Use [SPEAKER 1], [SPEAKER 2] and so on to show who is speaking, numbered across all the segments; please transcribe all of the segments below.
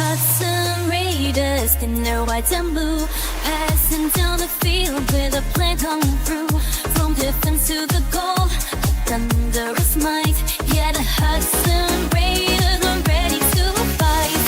[SPEAKER 1] Hudson Raiders in their white and blue, passing down the field with a plane coming through. From defense to the goal, thunderous might. Yeah, the Hudson Raiders are ready to fight.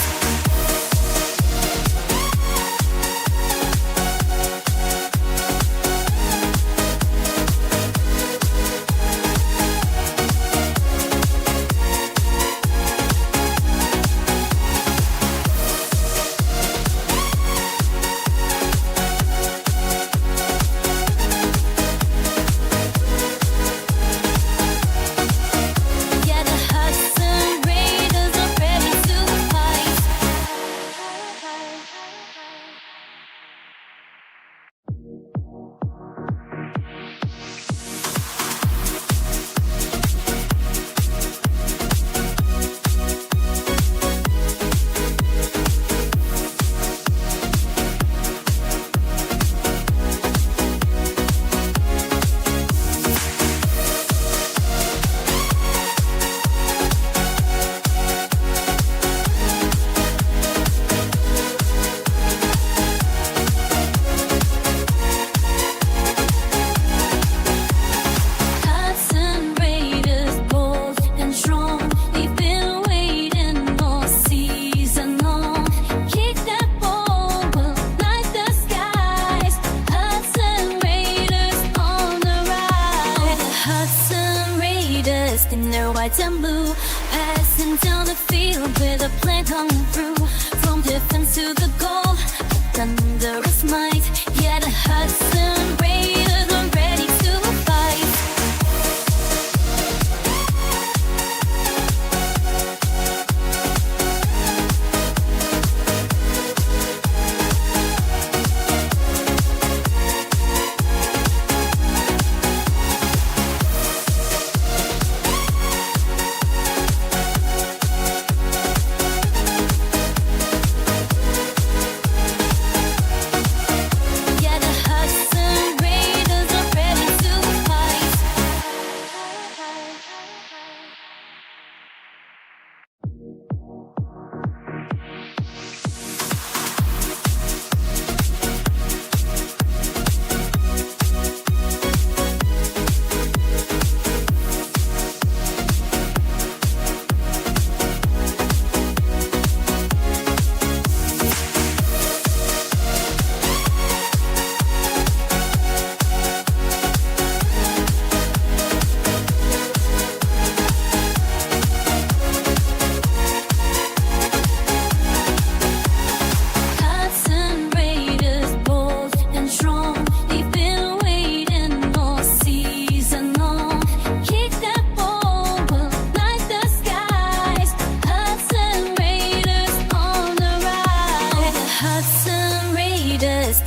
[SPEAKER 1] In their white and blue, passing down the field with a plane coming through. From defense to the goal, thunderous might. Yeah, the Hudson Raiders are ready to fight.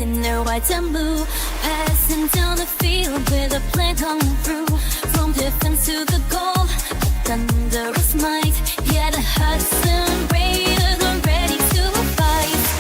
[SPEAKER 1] In their white and blue, passing down the field with a plane coming through. From defense to the goal, thunderous might. Yeah, the Hudson Raiders are ready to fight.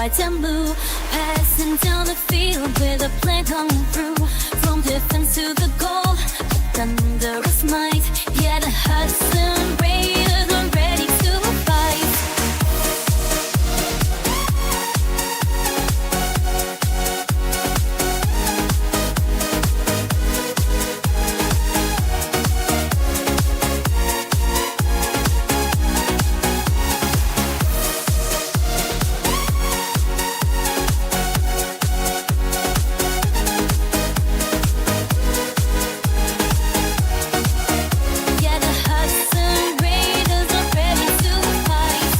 [SPEAKER 1] white and blue. Passing down the field with a plan coming through. From difference to the goal, thunderous might. Yeah, the Hudson Raiders are ready to fight. Yeah, the Hudson Raiders are ready to fight.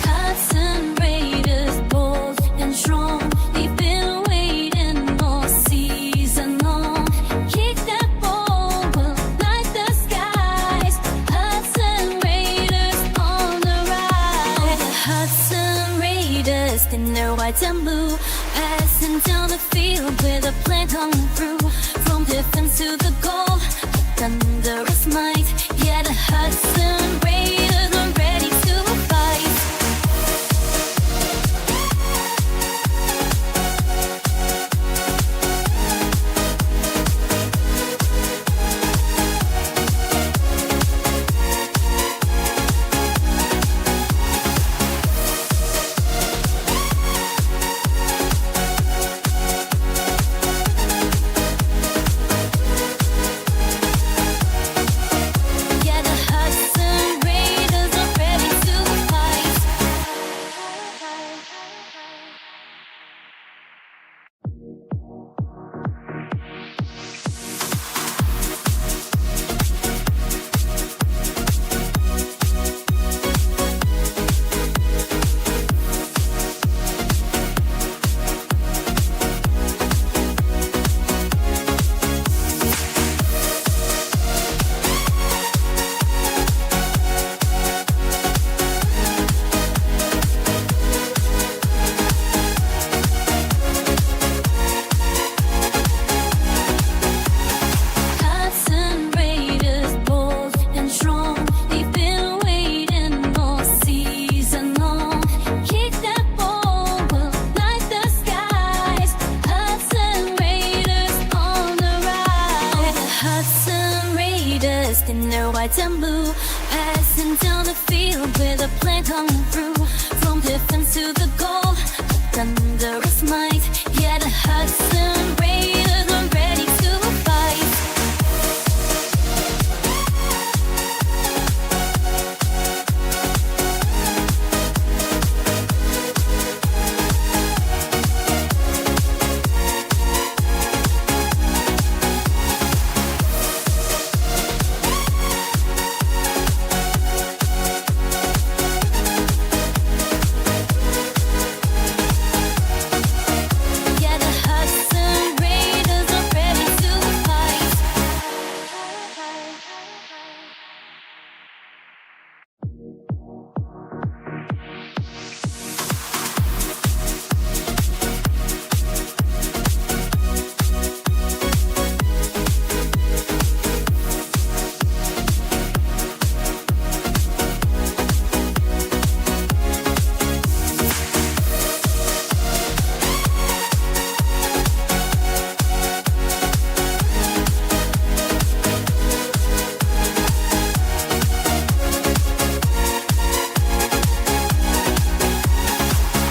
[SPEAKER 1] Hudson Raiders, bold and strong. We've been waiting all season long. Kick that ball, will light the skies. Hudson Raiders on the rise. The Hudson Raiders in their white and blue, passing down the field with a plan coming through. From difference to the goal, thunderous might. Yeah, the Hudson Raiders are ready to fight. Yeah, the Hudson Raiders are ready to fight. Hudson Raiders, bold and strong. We've been waiting all season long. Kick that ball, will light the skies. Hudson Raiders on the rise. The Hudson Raiders in their white and blue, passing down the field with a plan coming through. From difference to the goal, thunderous might. Yeah, the Hudson Raiders are ready to fight. Yeah, the Hudson Raiders are ready to fight.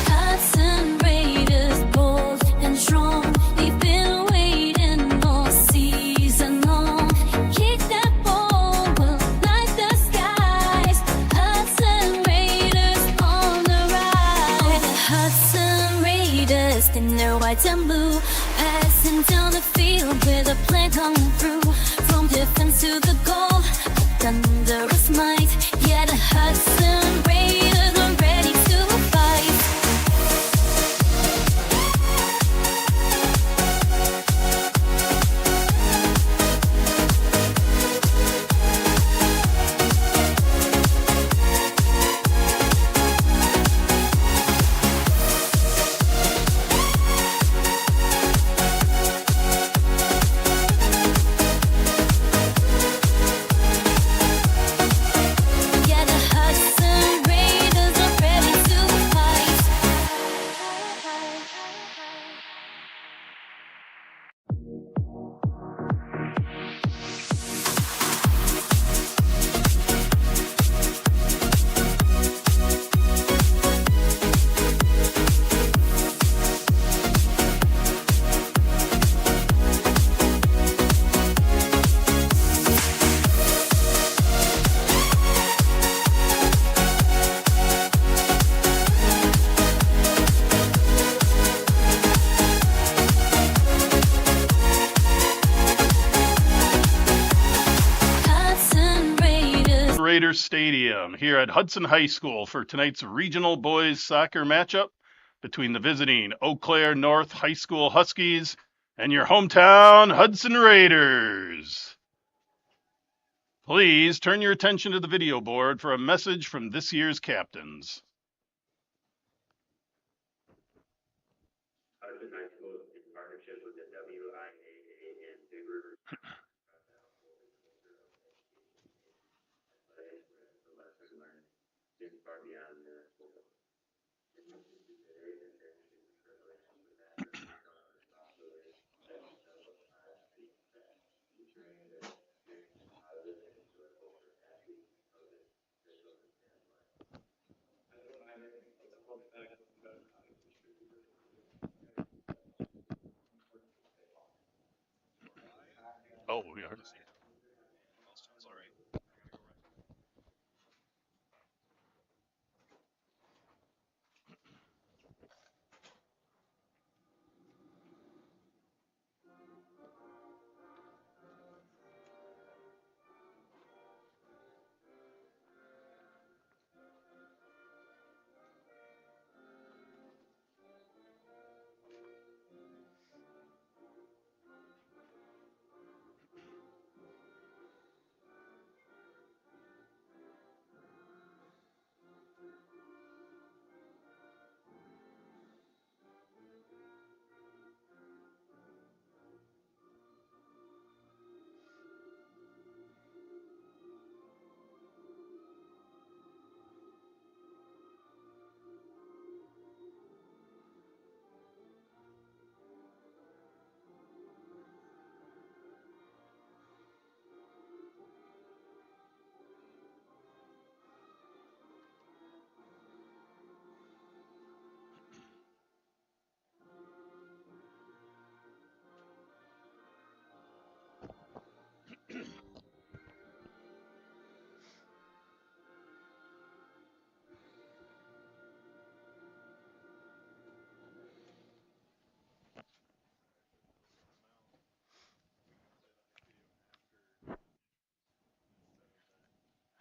[SPEAKER 1] Hudson Raiders, bold and strong. We've been waiting all season long. Kick that ball, will light the skies. Hudson Raiders on the rise. The Hudson Raiders in their white and blue, passing down the field with a plan coming through. From difference to the goal, thunderous might. Yeah, the Hudson Raiders are ready to fight. Yeah, the Hudson Raiders are ready to fight. Hudson Raiders.
[SPEAKER 2] Raiders Stadium here at Hudson High School for tonight's regional boys soccer matchup between the visiting Eau Claire North High School Huskies and your hometown Hudson Raiders. Please turn your attention to the video board for a message from this year's captains.
[SPEAKER 3] Hudson High School in partnership with the WIAA and Big River the lessons learned didn't far beyond the school.
[SPEAKER 2] Oh, we are.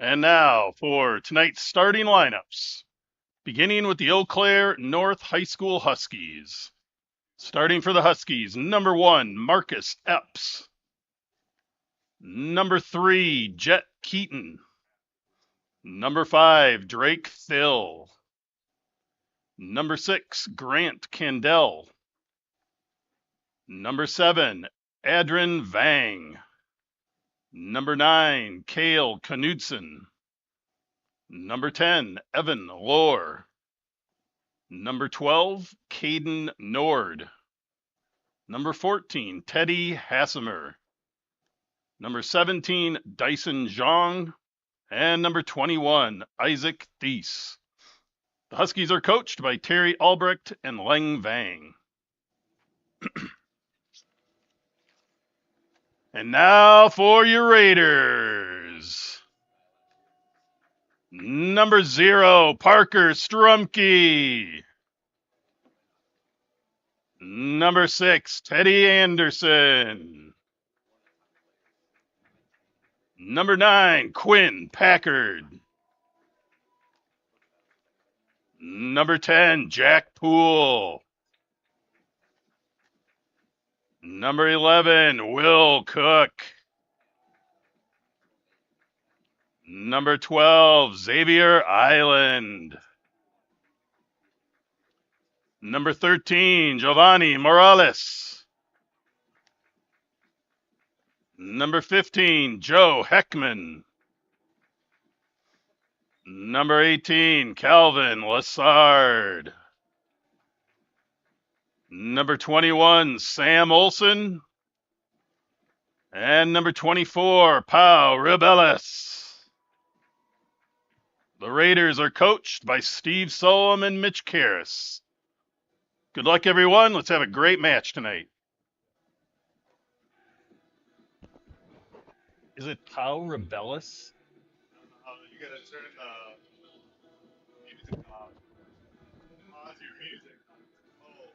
[SPEAKER 2] And now for tonight's starting lineups, beginning with the Eau Claire North High School Huskies. Starting for the Huskies, number 1, Marcus Epps. Number 3, Jet Keaton. Number 5, Drake Thill. Number 6, Grant Candell. Number 7, Adrian Vang. Number 9, Cale Knudsen. Number 10, Evan Lohr. Number 12, Caden Nord. Number 14, Teddy Hassemer. Number 17, Dyson Zhang. And number 21, Isaac Thies. The Huskies are coached by Terry Albrecht and Leng Vang. And now for your Raiders. Number 0, Parker Strumke. Number 6, Teddy Anderson. Number 9, Quinn Packard. Number 10, Jack Poole. Number 11, Will Cook. Number 12, Xavier Island. Number 13, Giovanni Morales. Number 15, Joe Heckman. Number 18, Calvin Lassard. Number 21, Sam Olson. And number 24, Pau Rebellis. The Raiders are coached by Steve Solom and Mitch Karras. Good luck, everyone. Let's have a great match tonight. Is it Pau Rebellis?
[SPEAKER 4] You gotta turn the music off. Pause your music. Oh.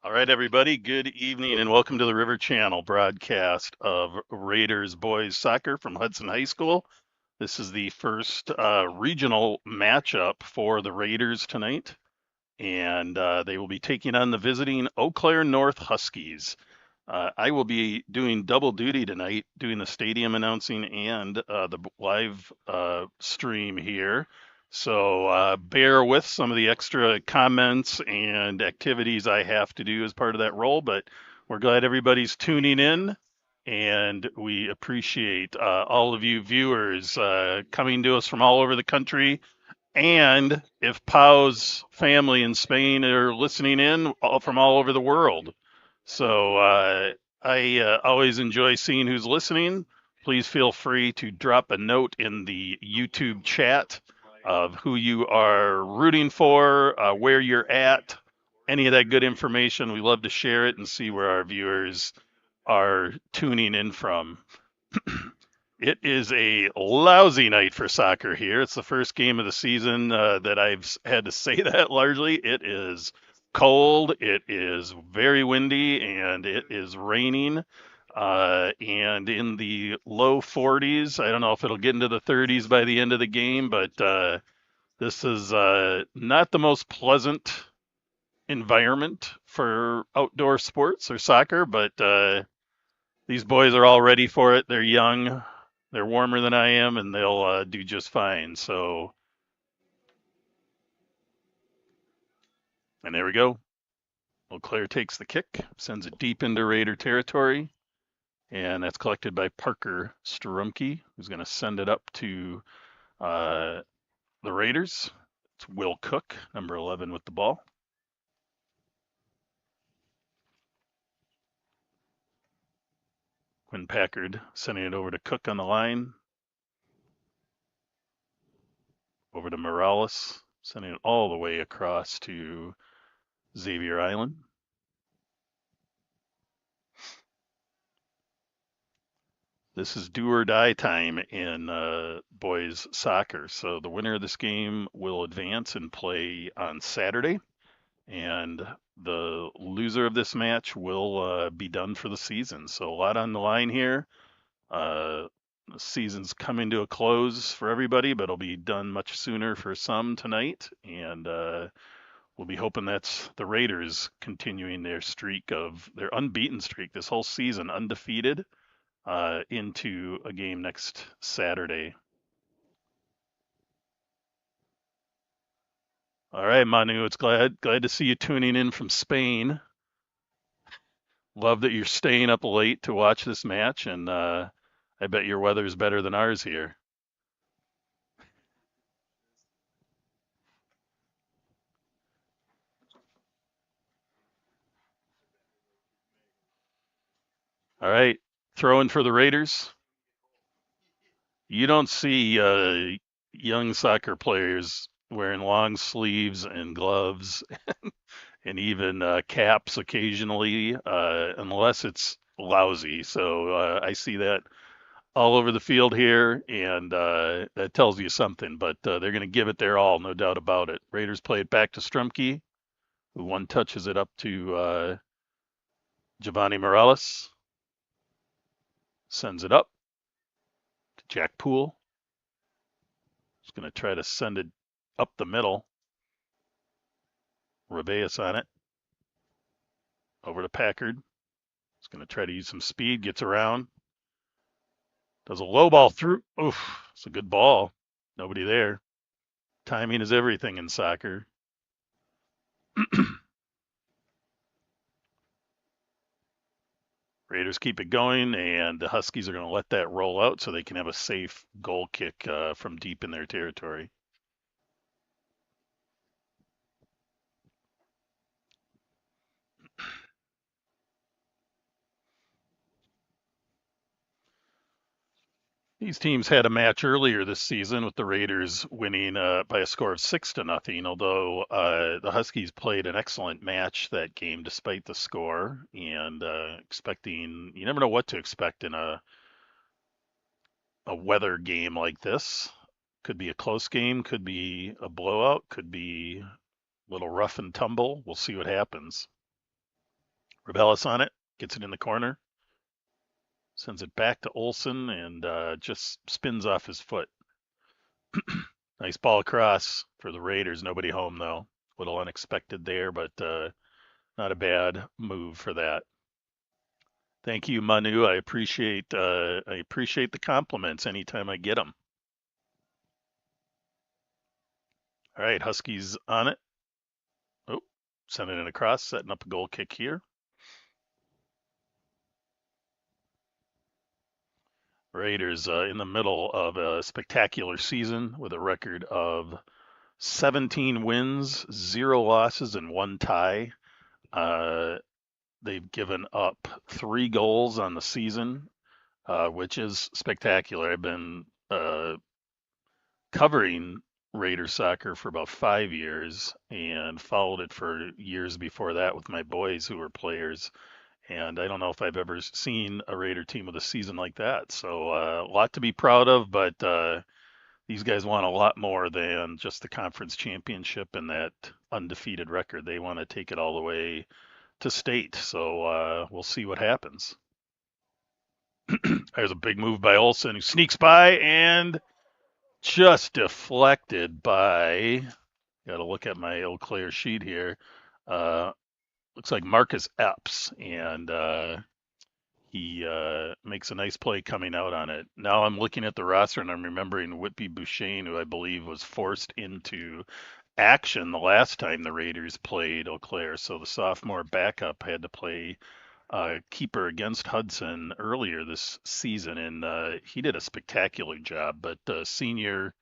[SPEAKER 2] All right, everybody. Good evening and welcome to the River Channel broadcast of Raiders boys soccer from Hudson High School. This is the first regional matchup for the Raiders tonight, and they will be taking on the visiting Eau Claire North Huskies. I will be doing double duty tonight, doing the stadium announcing and the live stream here. So bear with some of the extra comments and activities I have to do as part of that role, but we're glad everybody's tuning in. And we appreciate all of you viewers coming to us from all over the country. And if Pau's family in Spain are listening in from all over the world. So I always enjoy seeing who's listening. Please feel free to drop a note in the YouTube chat of who you are rooting for, where you're at, any of that good information. We love to share it and see where our viewers are tuning in from. It is a lousy night for soccer here. It's the first game of the season that I've had to say that largely. It is cold, it is very windy, and it is raining. And in the low 40s. I don't know if it'll get into the 30s by the end of the game, but this is not the most pleasant environment for outdoor sports or soccer, but these boys are all ready for it. They're young, they're warmer than I am, and they'll do just fine. So, and there we go. Eau Claire takes the kick, sends it deep into Raider territory, and that's collected by Parker Strumke, who's going to send it up to the Raiders. It's Will Cook, number 11, with the ball. Quinn Packard sending it over to Cook on the line. Over to Morales, sending it all the way across to Xavier Island. This is do or die time in boys soccer. So the winner of this game will advance and play on Saturday, and the loser of this match will be done for the season. So a lot on the line here. The season's coming to a close for everybody, but it'll be done much sooner for some tonight, and we'll be hoping that's the Raiders continuing their streak of their unbeaten streak this whole season, undefeated. Into a game next Saturday. All right, Manu, it's glad to see you tuning in from Spain. Love that you're staying up late to watch this match, and I bet your weather's better than ours here. All right, throwing for the Raiders. You don't see young soccer players wearing long sleeves and gloves and even caps occasionally, unless it's lousy. So I see that all over the field here, and that tells you something. But they're going to give it their all, no doubt about it. Raiders play it back to Strumke, who one touches it up to Giovanni Morales, sends it up to Jack Poole. He's going to try to send it up the middle. Rebeus on it. Over to Packard. He's going to try to use some speed. Gets around. Does a low ball through. Oof. It's a good ball. Nobody there. Timing is everything in soccer. Raiders keep it going, and the Huskies are going to let that roll out so they can have a safe goal kick from deep in their territory. These teams had a match earlier this season with the Raiders winning by a score of 6-0. Although the Huskies played an excellent match that game despite the score, and you never know what to expect in a weather game like this. Could be a close game, could be a blowout, could be a little rough and tumble. We'll see what happens. Rebelis on it, gets it in the corner, sends it back to Olsen, and just spins off his foot. Nice ball across for the Raiders. Nobody home though. A little unexpected there, but not a bad move for that. Thank you, Manu. I appreciate the compliments anytime I get them. All right, Huskies on it. Oh, sending it across, setting up a goal kick here. Raiders in the middle of a spectacular season with a record of 17 wins, 0 losses, and 1 tie. They've given up 3 goals on the season, which is spectacular. I've been covering Raider soccer for about 5 years and followed it for years before that with my boys who were players. And I don't know if I've ever seen a Raider team with a season like that. So a lot to be proud of, but these guys want a lot more than just the conference championship and that undefeated record. They want to take it all the way to state. So we'll see what happens. There's a big move by Olsen, who sneaks by and just deflected by. Got to look at my Eau Claire sheet here. Looks like Marcus Epps, and he makes a nice play coming out on it. Now I'm looking at the roster and I'm remembering Whitby Bouchane, who I believe was forced into action the last time the Raiders played Eau Claire. So the sophomore backup had to play keeper against Hudson earlier this season, and he did a spectacular job. But senior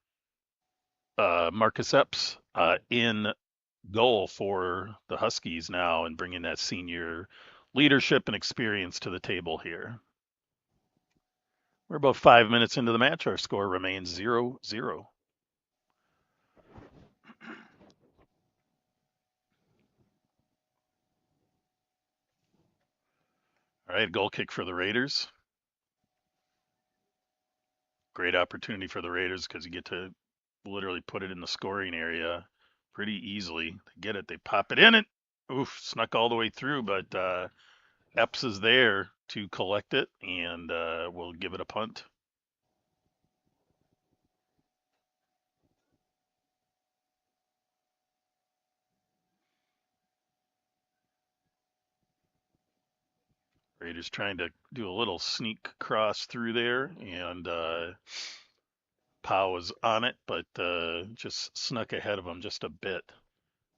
[SPEAKER 2] Marcus Epps in goal for the Huskies now and bringing that senior leadership and experience to the table here. We're about 5 minutes into the match. Our score remains 0-0. All right, goal kick for the Raiders. Great opportunity for the Raiders because you get to literally put it in the scoring area pretty easily. They get it, they pop it in, and oof, snuck all the way through, but Epps is there to collect it, and we'll give it a punt. Raiders trying to do a little sneak cross through there, and Powell was on it, but just snuck ahead of him just a bit.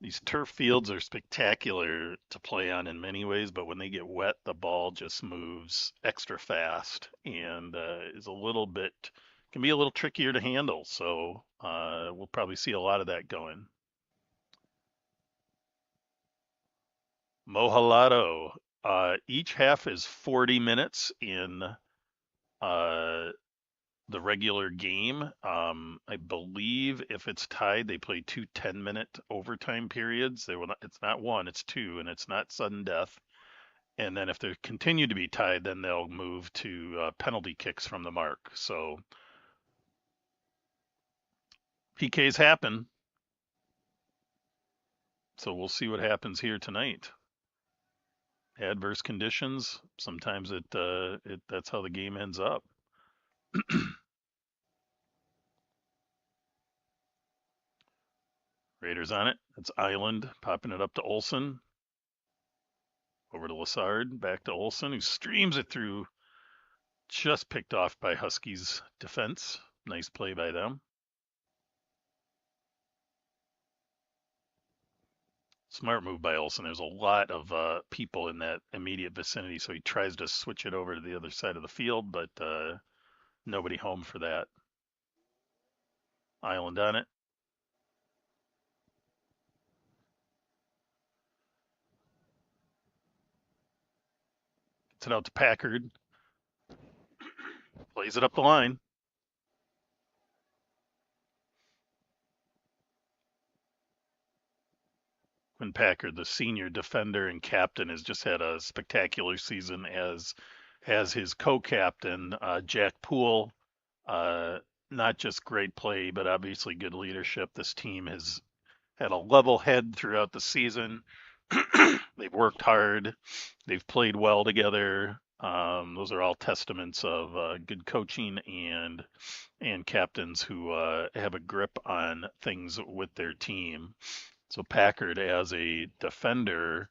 [SPEAKER 2] These turf fields are spectacular to play on in many ways, but when they get wet, the ball just moves extra fast and is a little bit, can be a little trickier to handle. So we'll probably see a lot of that going. Mohalado Each half is 40 minutes in uh, the regular game. I believe if it's tied, they play two 10-minute overtime periods. It's not one, it's two, and it's not sudden death. And then if they continue to be tied, then they'll move to penalty kicks from the mark. So PKs happen. So we'll see what happens here tonight. Adverse conditions. Sometimes that's how the game ends up. Raiders on it. That's Island popping it up to Olson. Over to Lassard. Back to Olson, who streams it through. Just picked off by Huskies defense. Nice play by them. Smart move by Olson. There's a lot of people in that immediate vicinity, so he tries to switch it over to the other side of the field, but nobody home for that. Island on it. Gets it out to Packard. Plays it up the line. Quinn Packard, the senior defender and captain, has just had a spectacular season, as has his co-captain, Jack Poole. Not just great play, but obviously good leadership. This team has had a level head throughout the season. They've worked hard. They've played well together. Those are all testaments of good coaching and captains who have a grip on things with their team. So Packard, as a defender,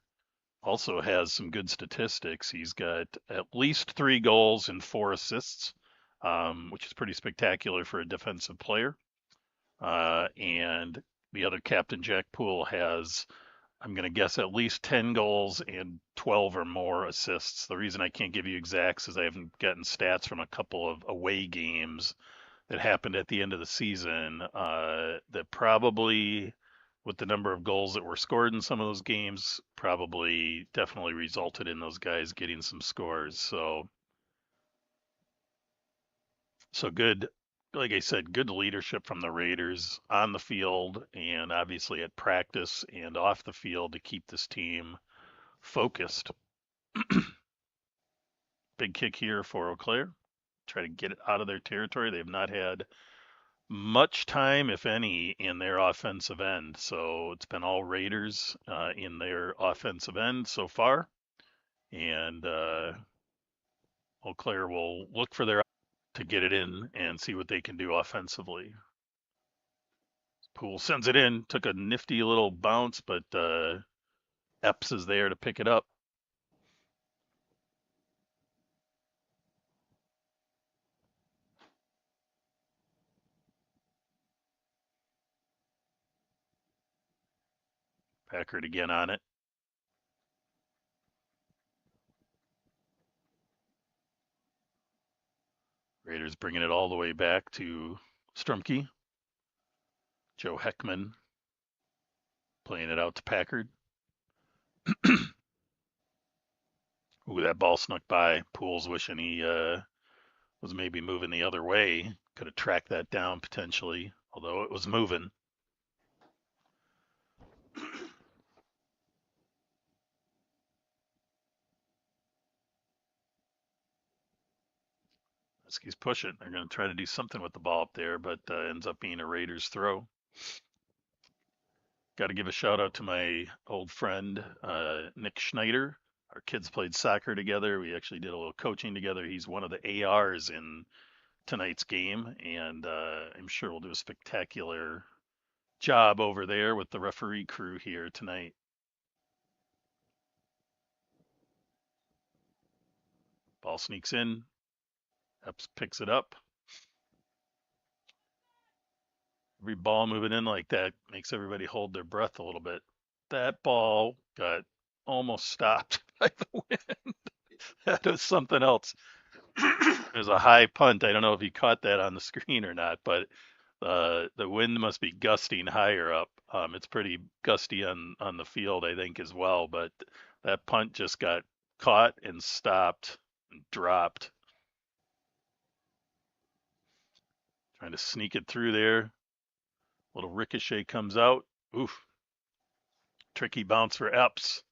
[SPEAKER 2] also has some good statistics. He's got at least 3 goals and 4 assists, which is pretty spectacular for a defensive player. And the other captain, Jack Poole, has, I'm going to guess, at least 10 goals and 12 or more assists. The reason I can't give you exacts is I haven't gotten stats from a couple of away games that happened at the end of the season that probably, with the number of goals that were scored in some of those games, probably definitely resulted in those guys getting some scores. So good, like I said, good leadership from the Raiders on the field and obviously at practice and off the field to keep this team focused. Big kick here for Eau Claire. Try to get it out of their territory. They've not had much time, if any, in their offensive end. So it's been all Raiders in their offensive end so far. And Eau Claire will look for their to get it in and see what they can do offensively. Poole sends it in, took a nifty little bounce, but Epps is there to pick it up. Packard again on it. Raiders bringing it all the way back to Strumke. Joe Heckman playing it out to Packard. Ooh, that ball snuck by. Poole's wishing he was maybe moving the other way. Could have tracked that down potentially, although it was moving. Huskies push it. They're going to try to do something with the ball up there, but ends up being a Raiders throw. Got to give a shout out to my old friend, Nick Schneider. Our kids played soccer together. We actually did a little coaching together. He's one of the ARs in tonight's game, and I'm sure we'll do a spectacular job over there with the referee crew here tonight. Ball sneaks in. Epps picks it up. Every ball moving in like that makes everybody hold their breath a little bit. That ball got almost stopped by the wind. That was something else. There's a high punt. I don't know if you caught that on the screen or not, but the wind must be gusting higher up. It's pretty gusty on the field, I think, as well. But that punt just got caught and stopped and dropped. Trying to sneak it through there. Little ricochet comes out. Oof. Tricky bounce for Epps.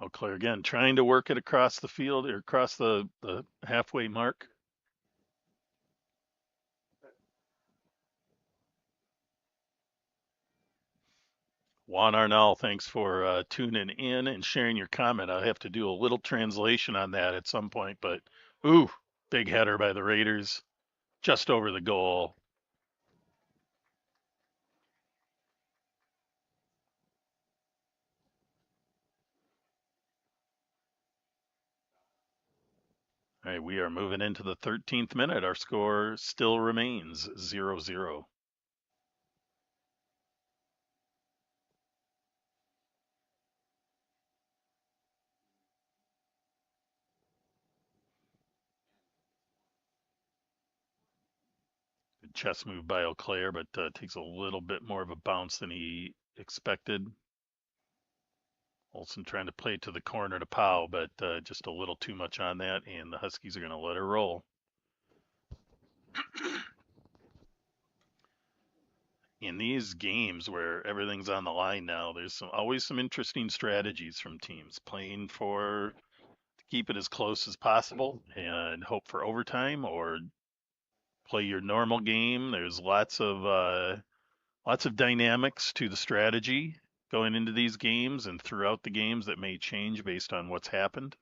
[SPEAKER 2] Eau Claire again trying to work it across the field or across the halfway mark. Juan Arnall, thanks for tuning in and sharing your comment. I'll have to do a little translation on that at some point, but ooh, big header by the Raiders, just over the goal. All right, we are moving into the 13th minute. Our score still remains 0-0. Good chest move by Eau Claire, but takes a little bit more of a bounce than he expected. Olsen trying to play to the corner to Powell, but just a little too much on that, and the Huskies are going to let her roll. In these games where everything's on the line now, there's always some interesting strategies from teams playing for to keep it as close as possible and hope for overtime, or play your normal game. There's lots of dynamics to the strategy going into these games and throughout the games that may change based on what's happened.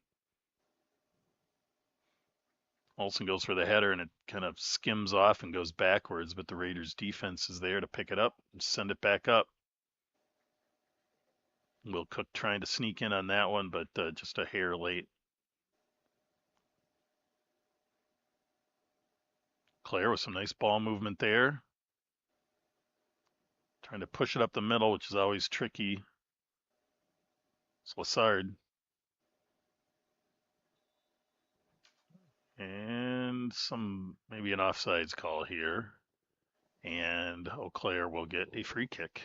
[SPEAKER 2] Olsen goes for the header and it kind of skims off and goes backwards, but the Raiders defense is there to pick it up and send it back up. Will Cook trying to sneak in on that one, but just a hair late. Claire with some nice ball movement there. Trying to push it up the middle, which is always tricky. It's Lassard. And maybe an offsides call here. And Eau Claire will get a free kick.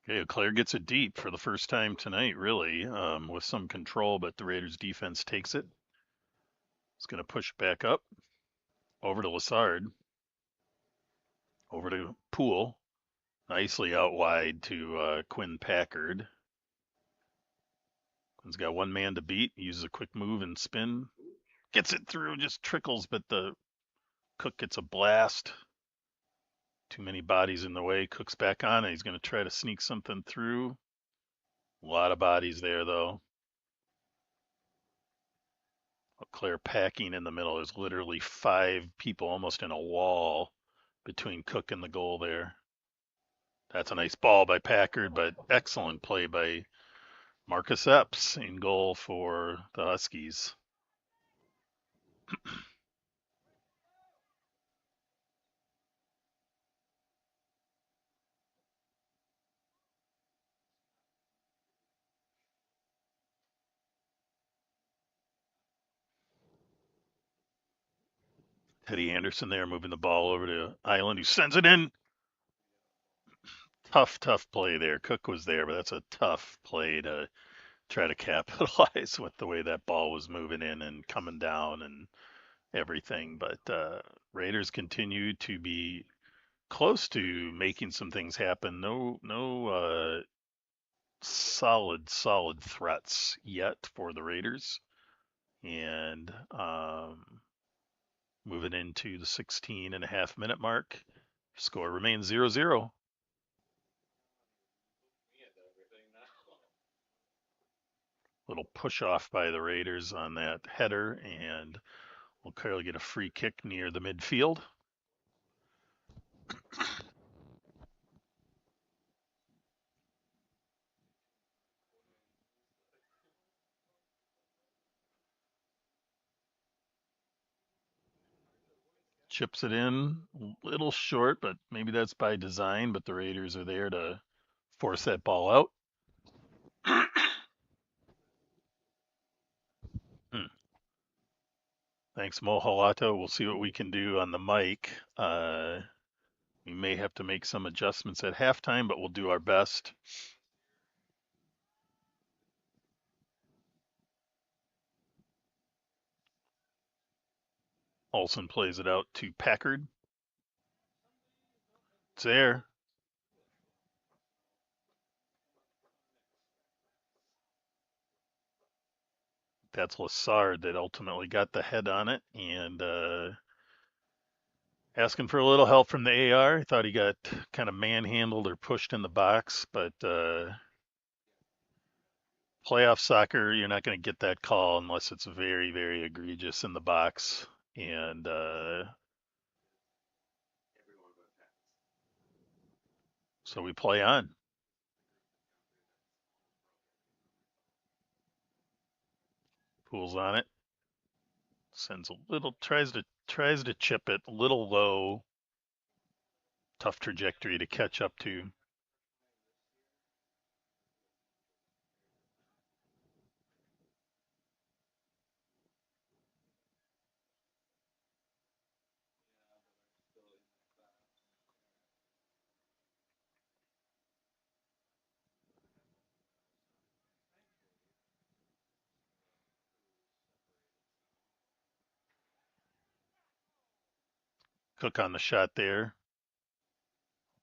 [SPEAKER 2] Okay, Claire gets it deep for the first time tonight, really, with some control, but the Raiders defense takes it. It's going to push back up. Over to Lassard. Over to Poole. Nicely out wide to Quinn Packard. Quinn's got one man to beat. He uses a quick move and spin. Gets it through, just trickles, but the Cook gets a blast. Too many bodies in the way. Cook's back on it. He's going to try to sneak something through. A lot of bodies there, though. Claire packing in the middle. There's literally 5 people almost in a wall between Cook and the goal there. That's a nice ball by Packard, but excellent play by Marcus Epps in goal for the Huskies. Teddy Anderson there moving the ball over to Island, who sends it in. Tough play there. Cook was there, but that's a tough play to try to capitalize with the way that ball was moving in and coming down and everything. But Raiders continue to be close to making some things happen. No solid threats yet for the Raiders. And moving into the 16.5-minute mark, score remains 0-0. Little push off by the Raiders on that header, and Will clearly get a free kick near the midfield. Chips it in, a little short, but maybe that's by design. But the Raiders are there to force that ball out. Hmm. Thanks, Mohalato. We'll see what we can do on the mic. We may have to make some adjustments at halftime, but we'll do our best. Olsen plays it out to Packard. It's there. That's Lassard that ultimately got the head on it, and asking for a little help from the AR. I thought he got kind of manhandled or pushed in the box, but playoff soccer, you're not going to get that call unless it's very, very egregious in the box. And so we play on. Pools on it. Sends a little, tries to chip it a little low. Tough trajectory to catch up to. Cook on the shot there.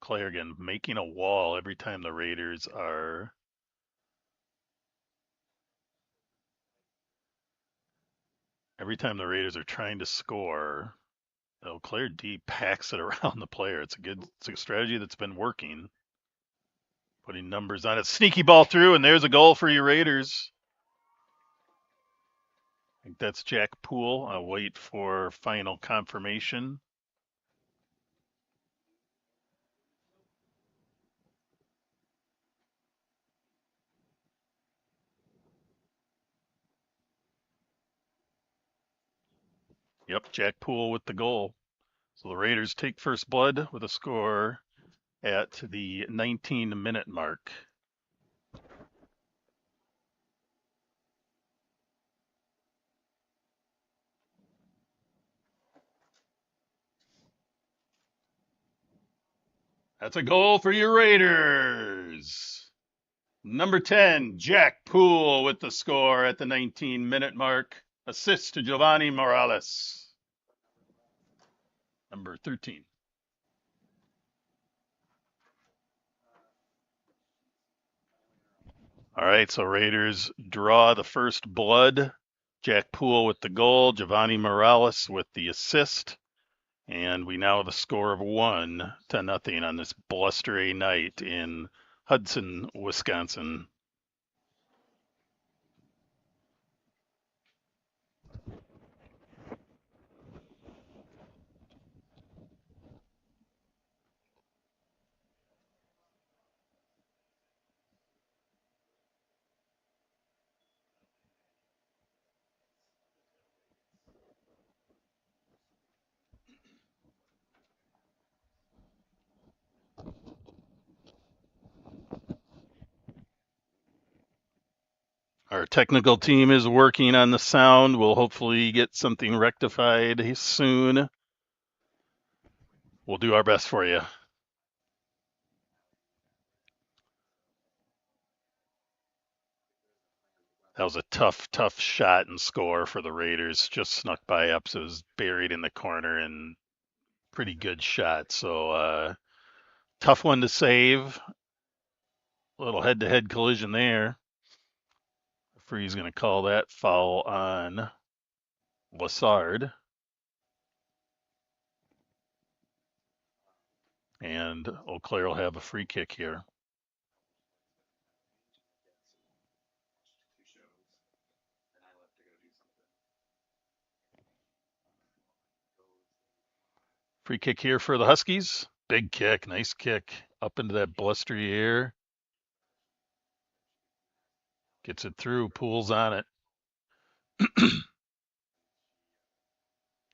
[SPEAKER 2] Clay again making a wall every time the Raiders are trying to score. Eau Claire D packs it around the player. It's a strategy that's been working. Putting numbers on it. Sneaky ball through, and there's a goal for your Raiders. I think that's Jack Poole. I'll wait for final confirmation. Yep, Jack Poole with the goal. So the Raiders take first blood with a score at the 19-minute mark. That's a goal for your Raiders. Number 10, Jack Poole with the score at the 19-minute mark. Assist to Giovanni Morales. Number 13. All right, so Raiders draw the first blood. Jack Poole with the goal, Giovanni Morales with the assist. And we now have a score of 1-0 on this blustery night in Hudson, Wisconsin. Our technical team is working on the sound. We'll hopefully get something rectified soon. We'll do our best for you. That was a tough shot and score for the Raiders. Just snuck by Epps. It was buried in the corner and pretty good shot. So tough one to save. A little head-to-head collision there. Referee's going to call that foul on Lassard. And Eau Claire will have a free kick here. Free kick here for the Huskies. Big kick, nice kick up into that blustery air. Gets it through, pulls on it.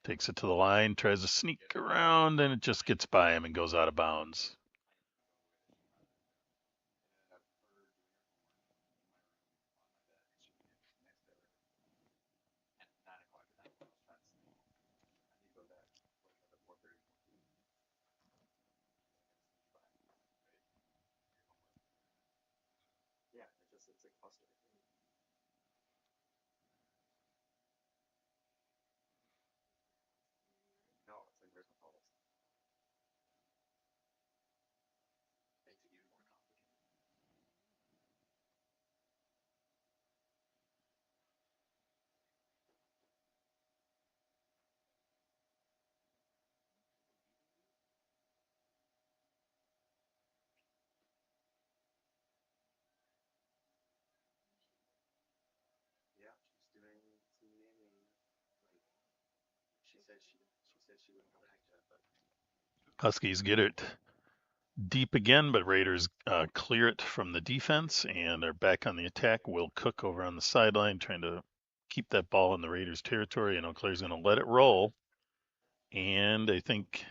[SPEAKER 2] Takes it to the line, tries to sneak around, and it just gets by him and goes out of bounds. Huskies get it deep again, but Raiders clear it from the defense and are back on the attack. Will Cook over on the sideline trying to keep that ball in the Raiders' territory, and Eau Claire's going to let it roll. And I think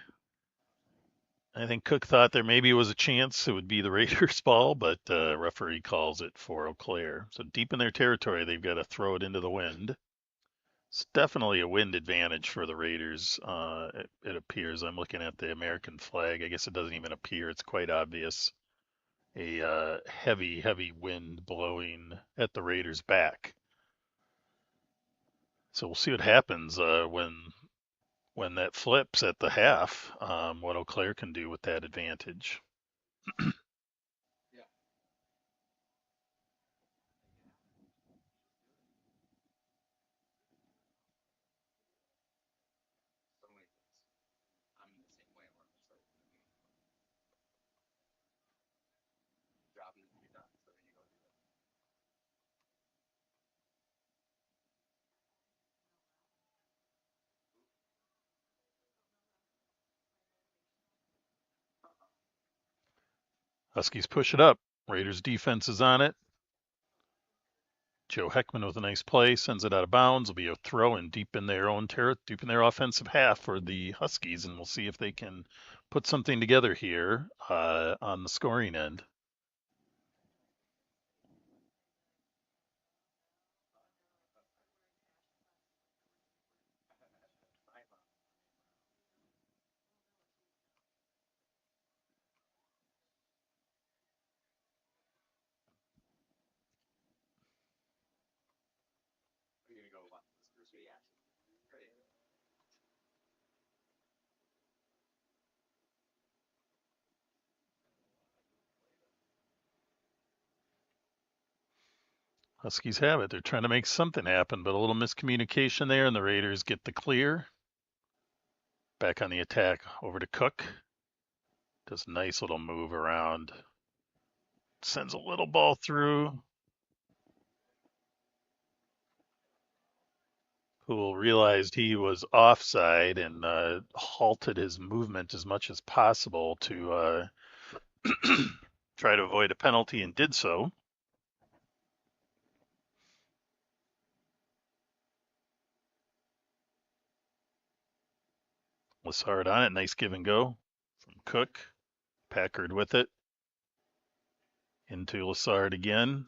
[SPEAKER 2] Cook thought there maybe was a chance it would be the Raiders' ball, but referee calls it for Eau Claire. So deep in their territory, they've got to throw it into the wind. It's definitely a wind advantage for the Raiders. It appears. I'm looking at the American flag. I guess it doesn't even appear. It's quite obvious. A heavy, heavy wind blowing at the Raiders' back. So we'll see what happens when that flips at the half. What Eau Claire can do with that advantage. Huskies push it up. Raiders defense is on it. Joe Heckman with a nice play sends it out of bounds. It'll be a throw in deep in their own deep in their offensive half for the Huskies, and we'll see if they can put something together here on the scoring end. Huskies have it. They're trying to make something happen, but a little miscommunication there, and the Raiders get the clear. Back on the attack, over to Cook. Does a nice little move around. Sends a little ball through. Poole realized he was offside and halted his movement as much as possible to try to avoid a penalty, and did so. Lassard on it. Nice give and go from Cook. Packard with it. Into Lassard again.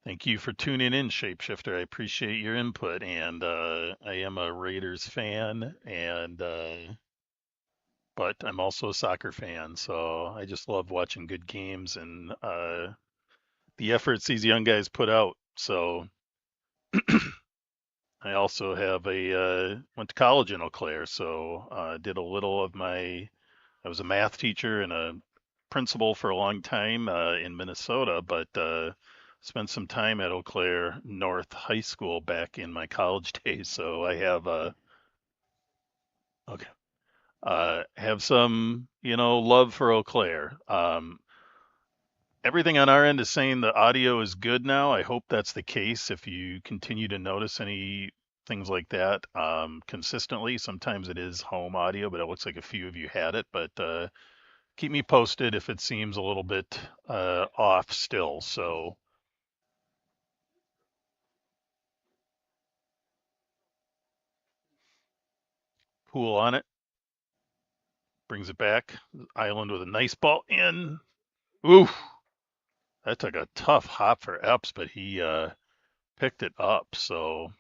[SPEAKER 2] Thank you for tuning in, Shapeshifter. I appreciate your input, and I am a Raiders fan, and but I'm also a soccer fan, so I just love watching good games and the efforts these young guys put out. So I also have went to college in Eau Claire, so did a little of I was a math teacher and a principal for a long time in Minnesota, but spent some time at Eau Claire North High School back in my college days. So I okay, have some, love for Eau Claire. Everything on our end is saying the audio is good now. I hope that's the case. If you continue to notice any things like that consistently, sometimes it is home audio, but it looks like a few of you had it. But keep me posted if it seems a little bit off still. So pool on it, brings it back. Island with a nice ball in. Ooh, that took a tough hop for Epps, but he picked it up. So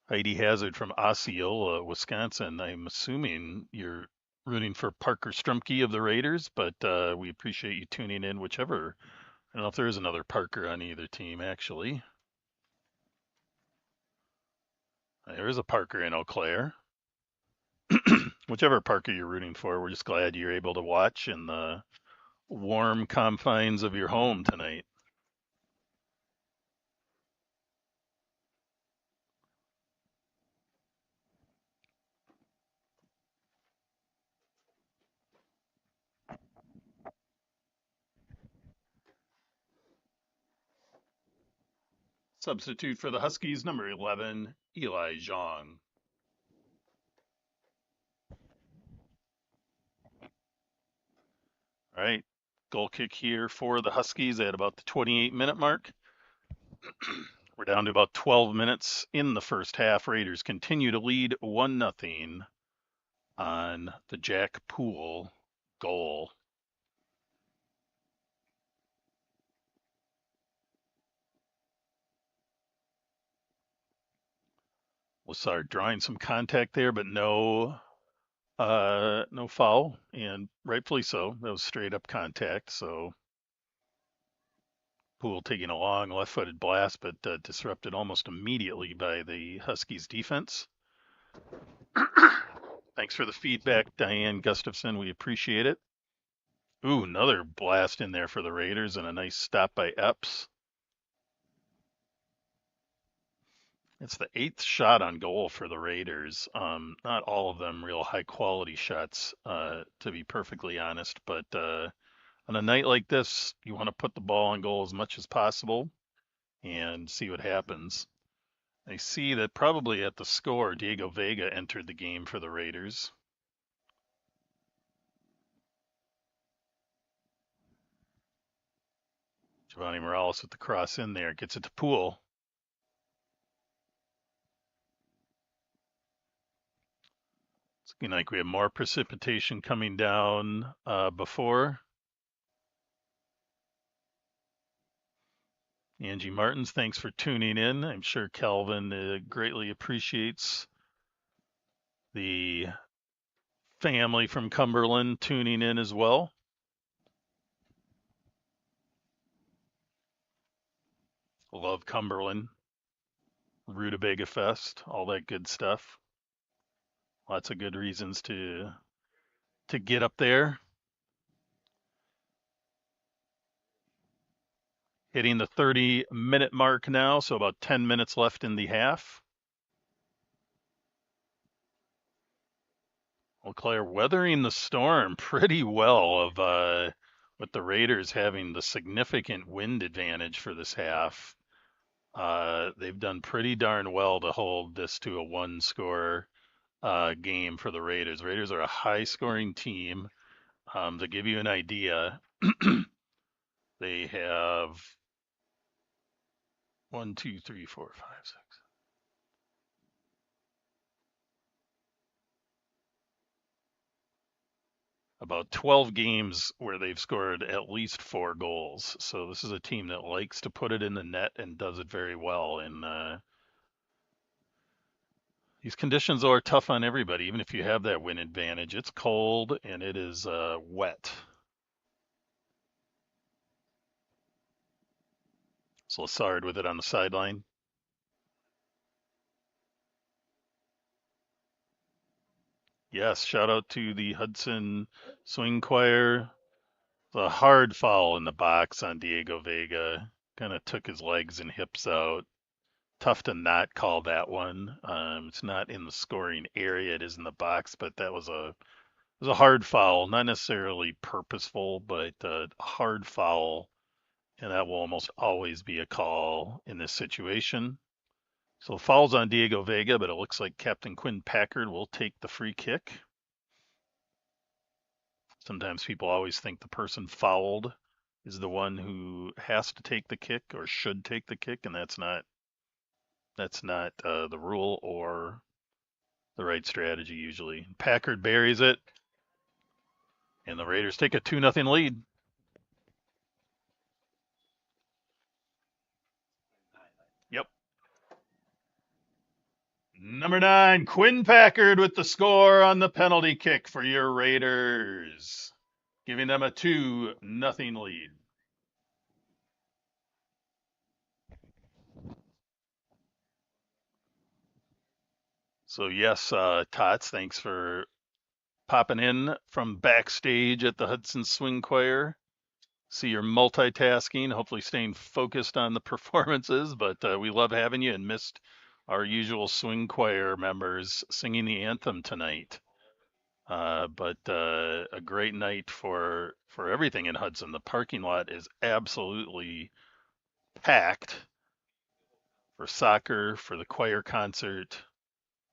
[SPEAKER 2] Heidi Hazard from Osceola, Wisconsin. I'm assuming you're rooting for Parker Strumke of the Raiders, but we appreciate you tuning in, whichever. I don't know if there is another Parker on either team, actually. There is a Parker in Eau Claire. Whichever Parker you're rooting for, we're just glad you're able to watch in the warm confines of your home tonight. Substitute for the Huskies, number 11, Eli Zhang. All right, goal kick here for the Huskies at about the 28-minute mark. We're down to about 12 minutes in the first half. Raiders continue to lead 1-0 on the Jack Poole goal. Lassard drawing some contact there, but no foul, and rightfully so. That was straight up contact. So Poole taking a long left-footed blast, but disrupted almost immediately by the Huskies defense. Thanks for the feedback, Diane Gustafson. We appreciate it. Ooh, another blast in there for the Raiders and a nice stop by Epps. It's the 8th shot on goal for the Raiders. Not all of them real high quality shots, to be perfectly honest. But on a night like this, you want to put the ball on goal as much as possible and see what happens. I see that probably at the score, Diego Vega entered the game for the Raiders. Giovanni Morales with the cross in there, gets it to Poole. It's looking like we have more precipitation coming down before. Angie Martins, thanks for tuning in. I'm sure Calvin greatly appreciates the family from Cumberland tuning in as well. Love Cumberland, Rutabaga Fest, all that good stuff. Lots of good reasons to get up there. Hitting the 30-minute mark now, so about 10 minutes left in the half. Eau Claire weathering the storm pretty well of with the Raiders having the significant wind advantage for this half. They've done pretty darn well to hold this to a one-score game for the Raiders. Raiders are a high-scoring team. To give you an idea, they have 1, 2, 3, 4, 5, 6. About 12 games where they've scored at least 4 goals. So this is a team that likes to put it in the net and does it very well. And these conditions are tough on everybody, even if you have that win advantage. It's cold and it is wet. So Lassard with it on the sideline. Yes, shout out to the Hudson Swing Choir. The hard foul in the box on Diego Vega. Kind of took his legs and hips out. Tough to not call that one. It's not in the scoring area. It is in the box, but that was a hard foul. Not necessarily purposeful, but a hard foul. And that will almost always be a call in this situation. So foul's on Diego Vega, but it looks like Captain Quinn Packard will take the free kick. Sometimes people always think the person fouled is the one who has to take the kick or should take the kick, and that's not the rule or the right strategy usually. Packard buries it, and the Raiders take a 2-0 lead. Yep. Number 9, Quinn Packard with the score on the penalty kick for your Raiders, giving them a 2-0 lead. So yes, Tots, thanks for popping in from backstage at the Hudson Swing Choir. See you're multitasking, hopefully staying focused on the performances, but we love having you and missed our usual swing choir members singing the anthem tonight. But a great night for everything in Hudson. The parking lot is absolutely packed for soccer, for the choir concert,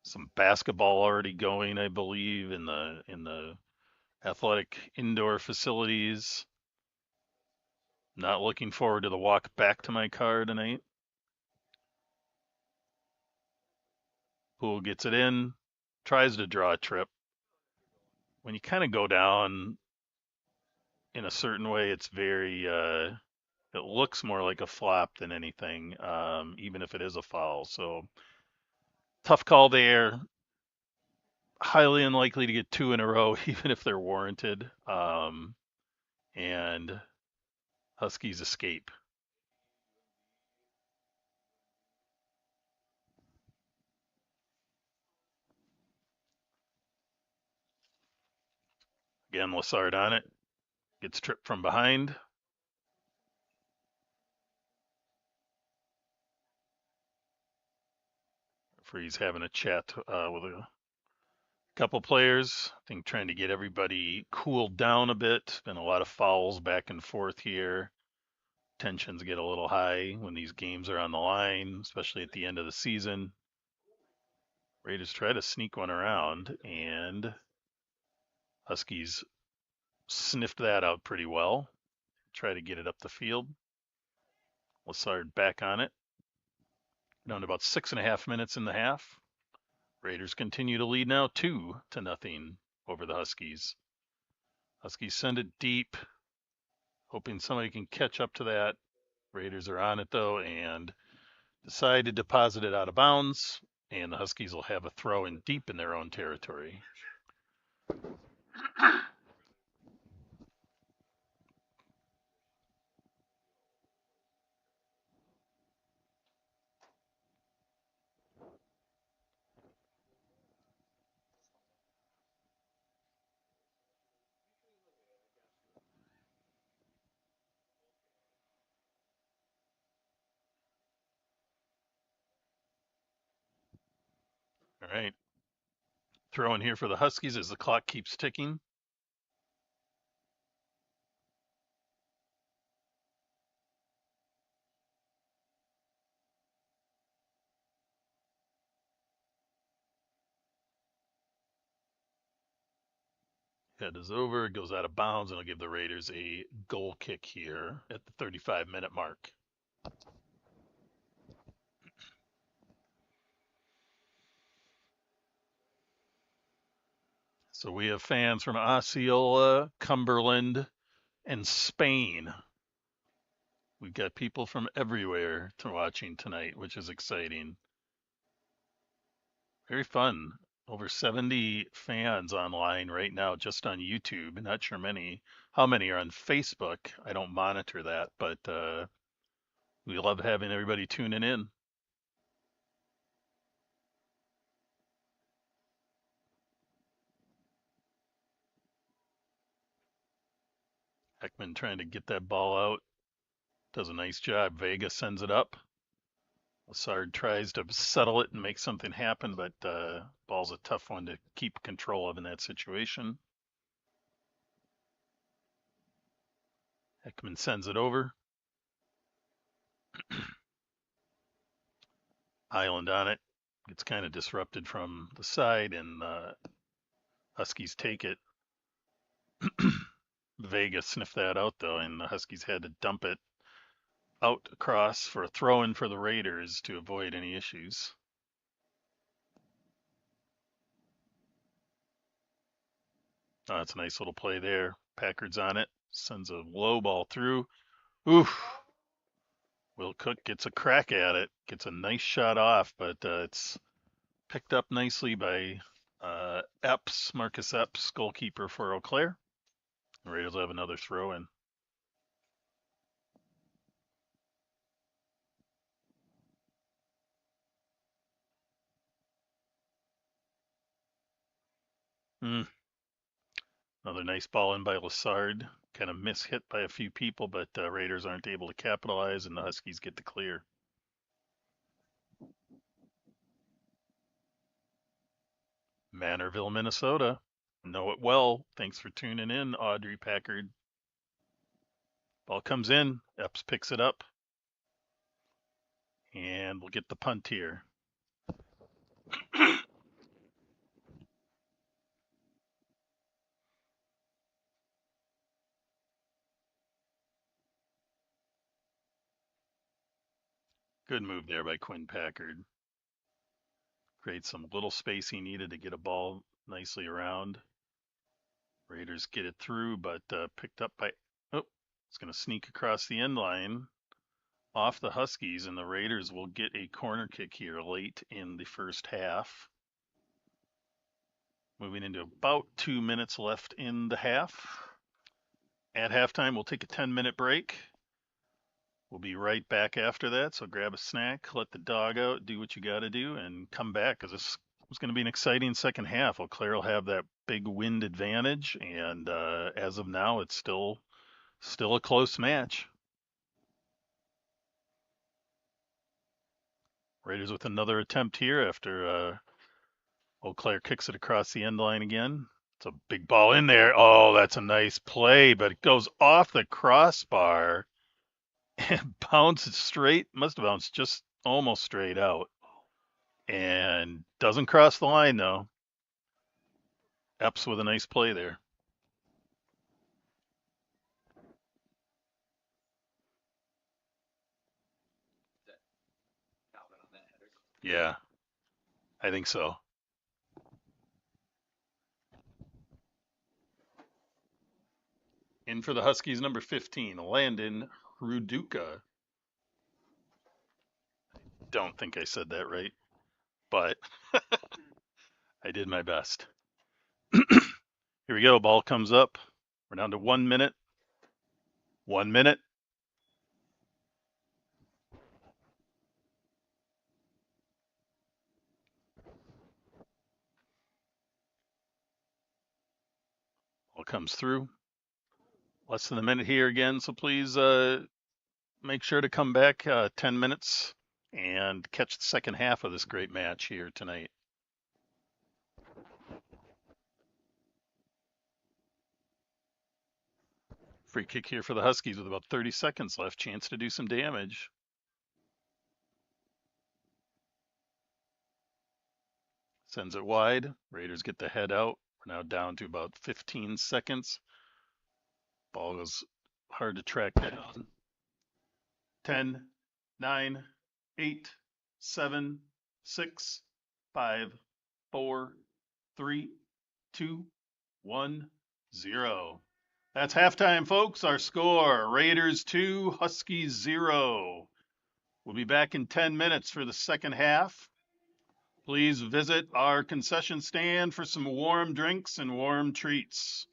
[SPEAKER 2] some basketball already going, I believe, in the athletic indoor facilities. Not looking forward to the walk back to my car tonight. Poole gets it in, tries to draw a trip. When you kind of go down in a certain way, it's very, it looks more like a flop than anything, even if it is a foul. So tough call there. Highly unlikely to get 2 in a row, even if they're warranted. And Huskies escape. Again, Lassard on it. Gets tripped from behind. Referee's having a chat with a couple players. I think trying to get everybody cooled down a bit. Been a lot of fouls back and forth here. Tensions get a little high when these games are on the line, especially at the end of the season. Raiders try to sneak one around, and Huskies sniffed that out pretty well. Try to get it up the field. Lassard back on it. Down to about 6.5 minutes in the half. Raiders continue to lead now 2-0 over the Huskies. Huskies send it deep, hoping somebody can catch up to that. Raiders are on it though and decide to deposit it out of bounds, and the Huskies will have a throw in deep in their own territory. All right. Throw in here for the Huskies as the clock keeps ticking. Head is over, goes out of bounds, and I'll give the Raiders a goal kick here at the 35-minute mark. So we have fans from Osceola, Cumberland, and Spain. We've got people from everywhere to watching tonight, which is exciting. Very fun. Over 70 fans online right now just on YouTube. Not sure how many are on Facebook. I don't monitor that, but we love having everybody tuning in. Ekman trying to get that ball out. Does a nice job. Vega sends it up. Lassard tries to settle it and make something happen, but ball's a tough one to keep control of in that situation. Ekman sends it over. Island on it. Gets kind of disrupted from the side, and Huskies take it. Vega sniffed that out, though, and the Huskies had to dump it out across for a throw-in for the Raiders to avoid any issues. Oh, that's a nice little play there. Packard's on it. Sends a low ball through. Oof. Will Cook gets a crack at it. Gets a nice shot off, but it's picked up nicely by Epps, Marcus Epps, goalkeeper for Eau Claire. The Raiders will have another throw in. Another nice ball in by Lassard. Kind of hit by a few people, but Raiders aren't able to capitalize, and the Huskies get the clear. Manorville, Minnesota. Know it well. Thanks for tuning in, Audrey Packard. Ball comes in. Epps picks it up. And we'll get the punt here. Good move there by Quinn Packard. Creates some little space he needed to get a ball nicely around. Raiders get it through, but picked up by, it's going to sneak across the end line off the Huskies, and the Raiders will get a corner kick here late in the first half. Moving into about 2 minutes left in the half. At halftime, we'll take a 10-minute break. We'll be right back after that, so grab a snack, let the dog out, do what you got to do, and come back, because this is going to be an exciting second half. Eau Claire will have that big wind advantage, and as of now, it's still a close match. Raiders with another attempt here after Eau Claire kicks it across the end line again. It's a big ball in there. Oh, that's a nice play, but it goes off the crossbar and bounces straight. Must have bounced just almost straight out. And doesn't cross the line, though. Epps with a nice play there. Yeah, I think so. In for the Huskies, number 15, Landon Ruduka. Don't think I said that right, but I did my best. Here we go. Ball comes up. We're down to 1 minute. 1 minute. Ball comes through. Less than a minute here again, so please make sure to come back 10 minutes and catch the second half of this great match here tonight. Free kick here for the Huskies with about 30 seconds left. Chance to do some damage. Sends it wide. Raiders get the head out. We're now down to about 15 seconds. Ball goes hard to track down. 10, 9, 8, 7, 6, 5, 4, 3, 2, 1, 0. That's halftime, folks. Our score, Raiders 2, Huskies 0. We'll be back in 10 minutes for the second half. Please visit our concession stand for some warm drinks and warm treats.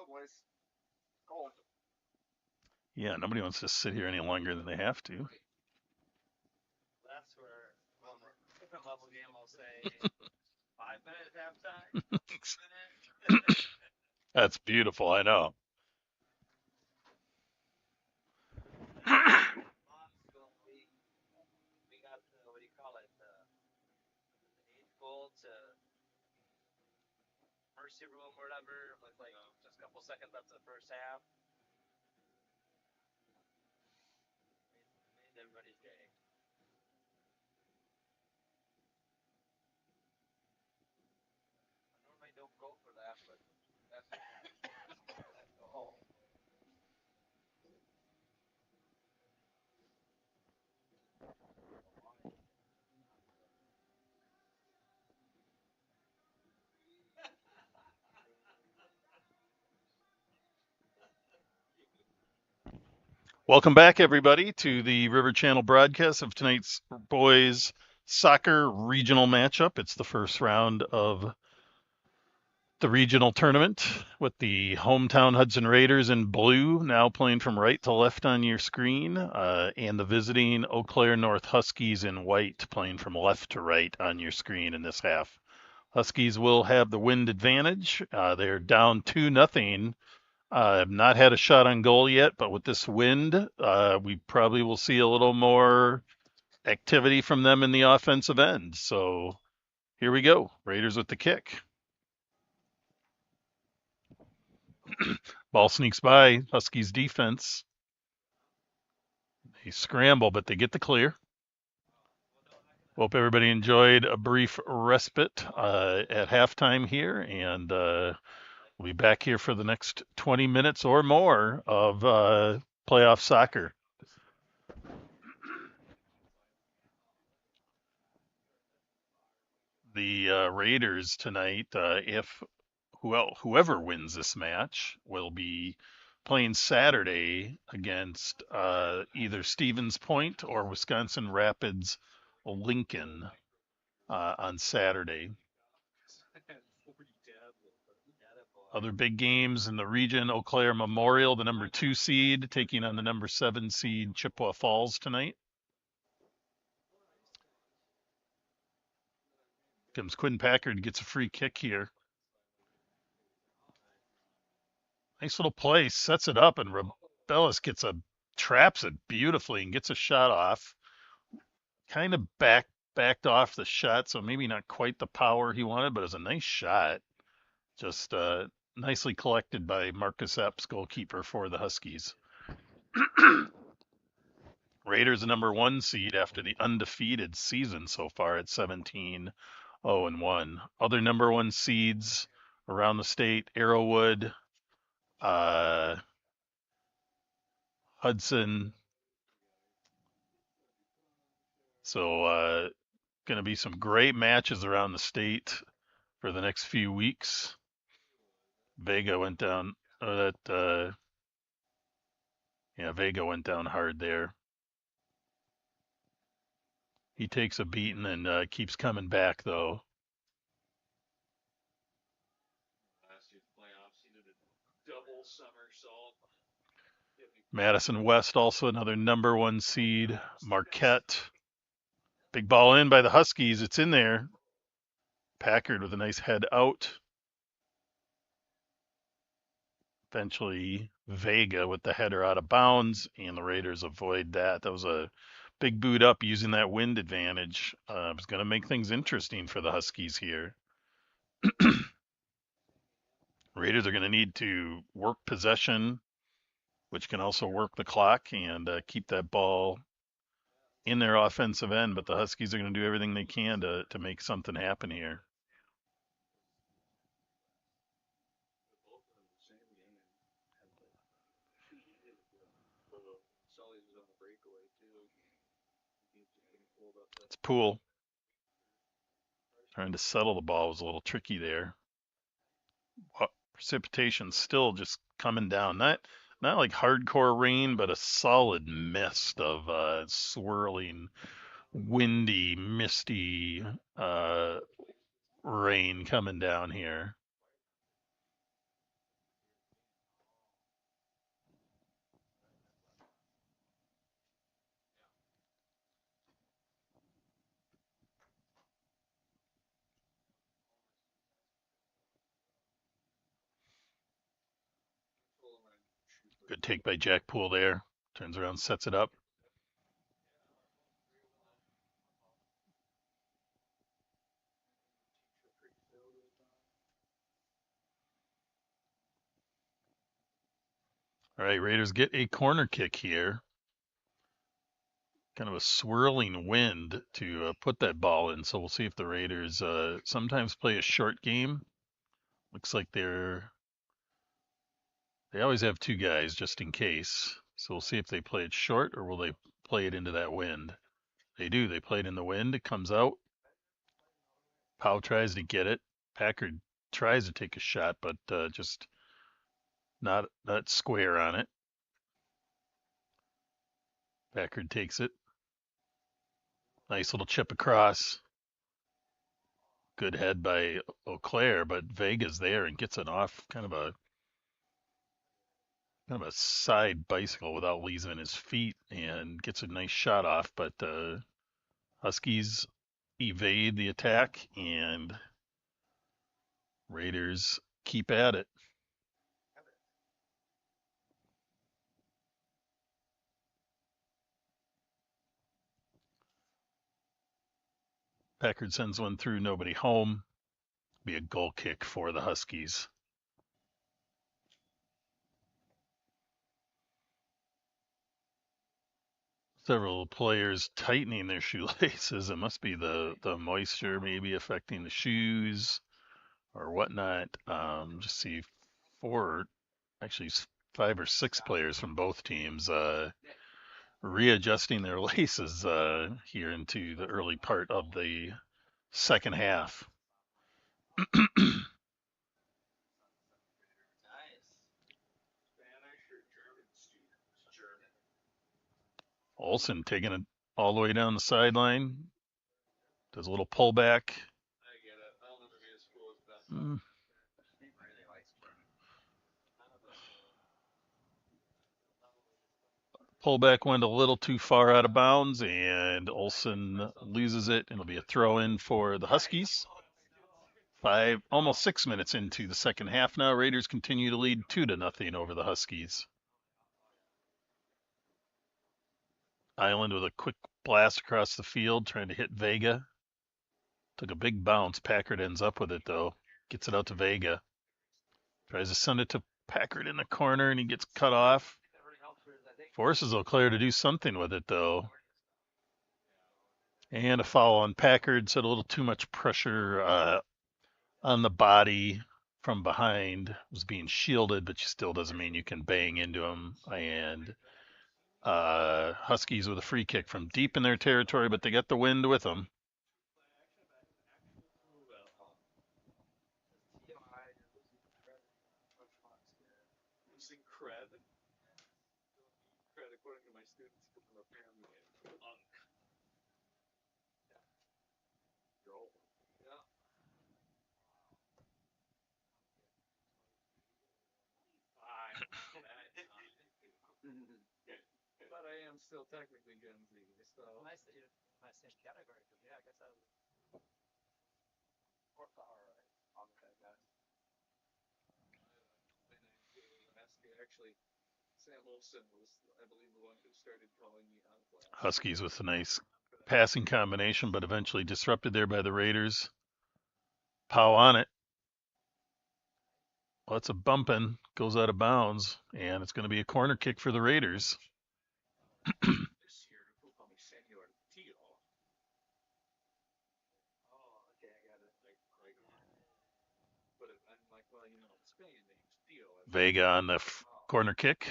[SPEAKER 4] go, boys. Cold.
[SPEAKER 2] Yeah, nobody wants to sit here any longer than they have to.
[SPEAKER 3] That's where different level game will say 5 minutes halftime.
[SPEAKER 2] That's beautiful, I know.
[SPEAKER 3] We got the, what do you call it? The 8th goal to mercy room or whatever with like just a couple seconds left in the first half. Made everybody's day. I normally don't go for that, but that's the whole.
[SPEAKER 2] Welcome back, everybody, to the River Channel broadcast of tonight's boys soccer regional matchup. It's the first round of the regional tournament with the hometown Hudson Raiders in blue now playing from right to left on your screen, and the visiting Eau Claire North Huskies in white playing from left to right on your screen in this half. Huskies will have the wind advantage. They're down 2-0. I've not had a shot on goal yet, but with this wind, we probably will see a little more activity from them in the offensive end. So here we go. Raiders with the kick. Ball sneaks by Huskies defense. They scramble, but they get the clear. Hope everybody enjoyed a brief respite at halftime here, and we'll be back here for the next 20 minutes or more of playoff soccer. The Raiders tonight, if whoever wins this match, will be playing Saturday against either Stevens Point or Wisconsin Rapids Lincoln on Saturday. Other big games in the region: Eau Claire Memorial, the number 2 seed, taking on the number 7 seed Chippewa Falls tonight. Comes Quinn Packard, gets a free kick here. Nice little play, sets it up, and Rebellis traps it beautifully and gets a shot off. Kind of backed off the shot, so maybe not quite the power he wanted, but it was a nice shot. Just nicely collected by Marcus Epps, goalkeeper for the Huskies. Raiders the number 1 seed after the undefeated season so far at 17-0-1. Other number 1 seeds around the state: Arrowwood, Hudson. So going to be some great matches around the state for the next few weeks. Vega went down. Vega went down hard there. He takes a beating and keeps coming back, though.
[SPEAKER 4] Last year's playoffs, he did a double somersault.
[SPEAKER 2] Madison West, also another number 1 seed. Marquette. Big ball in by the Huskies. It's in there. Packard with a nice head out. Eventually, Vega with the header out of bounds, and the Raiders avoid that. That was a big boot up using that wind advantage. It was going to make things interesting for the Huskies here. Raiders are going to need to work possession, which can also work the clock, and keep that ball in their offensive end. But the Huskies are going to do everything they can to make something happen here. It's Poole. Trying to settle the ball was a little tricky there. Precipitation still just coming down. Not like hardcore rain, but a solid mist of swirling, windy, misty rain coming down here. Good take by Jack Poole there. Turns around, sets it up. All right, Raiders get a corner kick here. Kind of a swirling wind to put that ball in. So we'll see if the Raiders sometimes play a short game. Looks like they always have two guys just in case. So we'll see if they play it short or will they play it into that wind. They do. They play it in the wind. It comes out. Powell tries to get it. Packard tries to take a shot, but just not square on it. Packard takes it. Nice little chip across. Good head by Eau Claire, but Vega's there and gets it off kind of a side bicycle without losing his feet and gets a nice shot off. But Huskies evade the attack and Raiders keep at it. Packard sends one through, nobody home. Be a goal kick for the Huskies. Several players tightening their shoelaces. It must be the moisture maybe affecting the shoes or whatnot. Just see actually 5 or 6 players from both teams readjusting their laces here into the early part of the second half. Olsen taking it all the way down the sideline. Does a little pullback. Pullback went a little too far out of bounds, and Olsen loses it. It'll be a throw in for the Huskies. Almost 6 minutes into the second half now. Raiders continue to lead 2-0 over the Huskies. Island with a quick blast across the field, trying to hit Vega. Took a big bounce. Packard ends up with it, though. Gets it out to Vega. Tries to send it to Packard in the corner, and he gets cut off. Forces Eau Claire to do something with it, though. And a foul on Packard. So a little too much pressure on the body from behind. Was being shielded, but still doesn't mean you can bang into him. And Huskies with a free kick from deep in their territory, but they got the wind with them.
[SPEAKER 4] Credit according to my students, apparently but I am still technically Gen Z, so.
[SPEAKER 3] Nice that you're my same category, because yeah, I guess I was.
[SPEAKER 4] Actually, Sam Olsen was, I believe, the one who started calling me out of class.
[SPEAKER 2] Huskies with a nice passing combination, but eventually disrupted there by the Raiders. Powell on it. Lots of bumping, goes out of bounds, and it's going to be a corner kick for the Raiders.
[SPEAKER 4] This year, people call me Senor Tio. Oh, okay, I got it. But I'm like, well, you know, in Spain they use Tio.
[SPEAKER 2] Vega on the corner kick.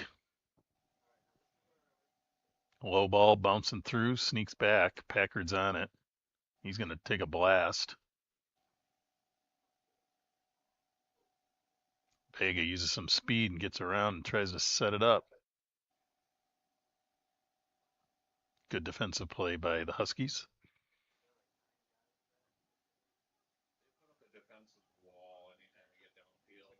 [SPEAKER 2] Low ball bouncing through, sneaks back. Packard's on it. He's going to take a blast. Vega uses some speed and gets around and tries to set it up. Good defensive play by the Huskies.
[SPEAKER 4] They put up a defensive wall anytime you get downfield.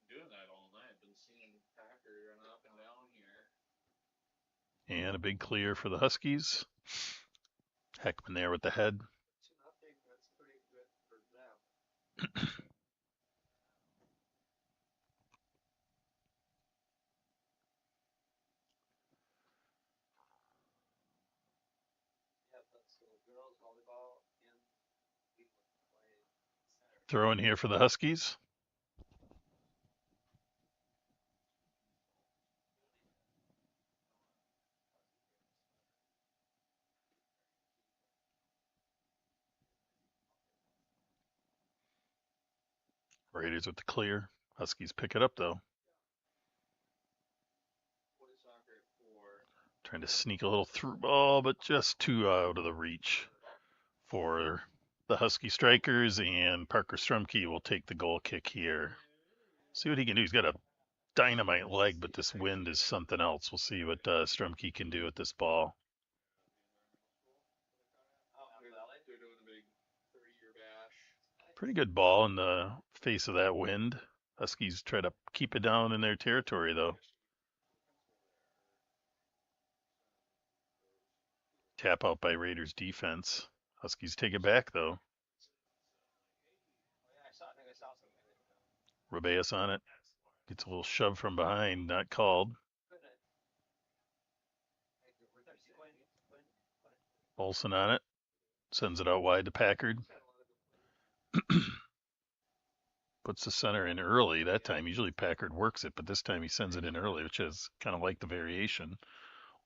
[SPEAKER 4] Doing that all night. Been seeing Packard run up and down here.
[SPEAKER 2] And a big clear for the Huskies. Heckman there with the head.
[SPEAKER 3] That's pretty good for them.
[SPEAKER 2] Throw in here for the Huskies. Raiders with the clear. Huskies pick it up though.
[SPEAKER 4] What is soccer at 4?
[SPEAKER 2] Trying to sneak a little through ball, but just too out of the reach for the Husky strikers, and Parker Strumke will take the goal kick here. See what he can do. He's got a dynamite leg, but this wind is something else. We'll see what Strumke can do with this ball.
[SPEAKER 4] They're doing a big 30-year bash.
[SPEAKER 2] Pretty good ball in the face of that wind. Huskies try to keep it down in their territory, though. Tap out by Raiders defense. Huskies take it back, though. Rubeus on it. Gets a little shove from behind, not called. Olsen on it. Sends it out wide to Packard. Puts the center in early that time. Usually Packard works it, but this time he sends it in early, which is kind of like the variation.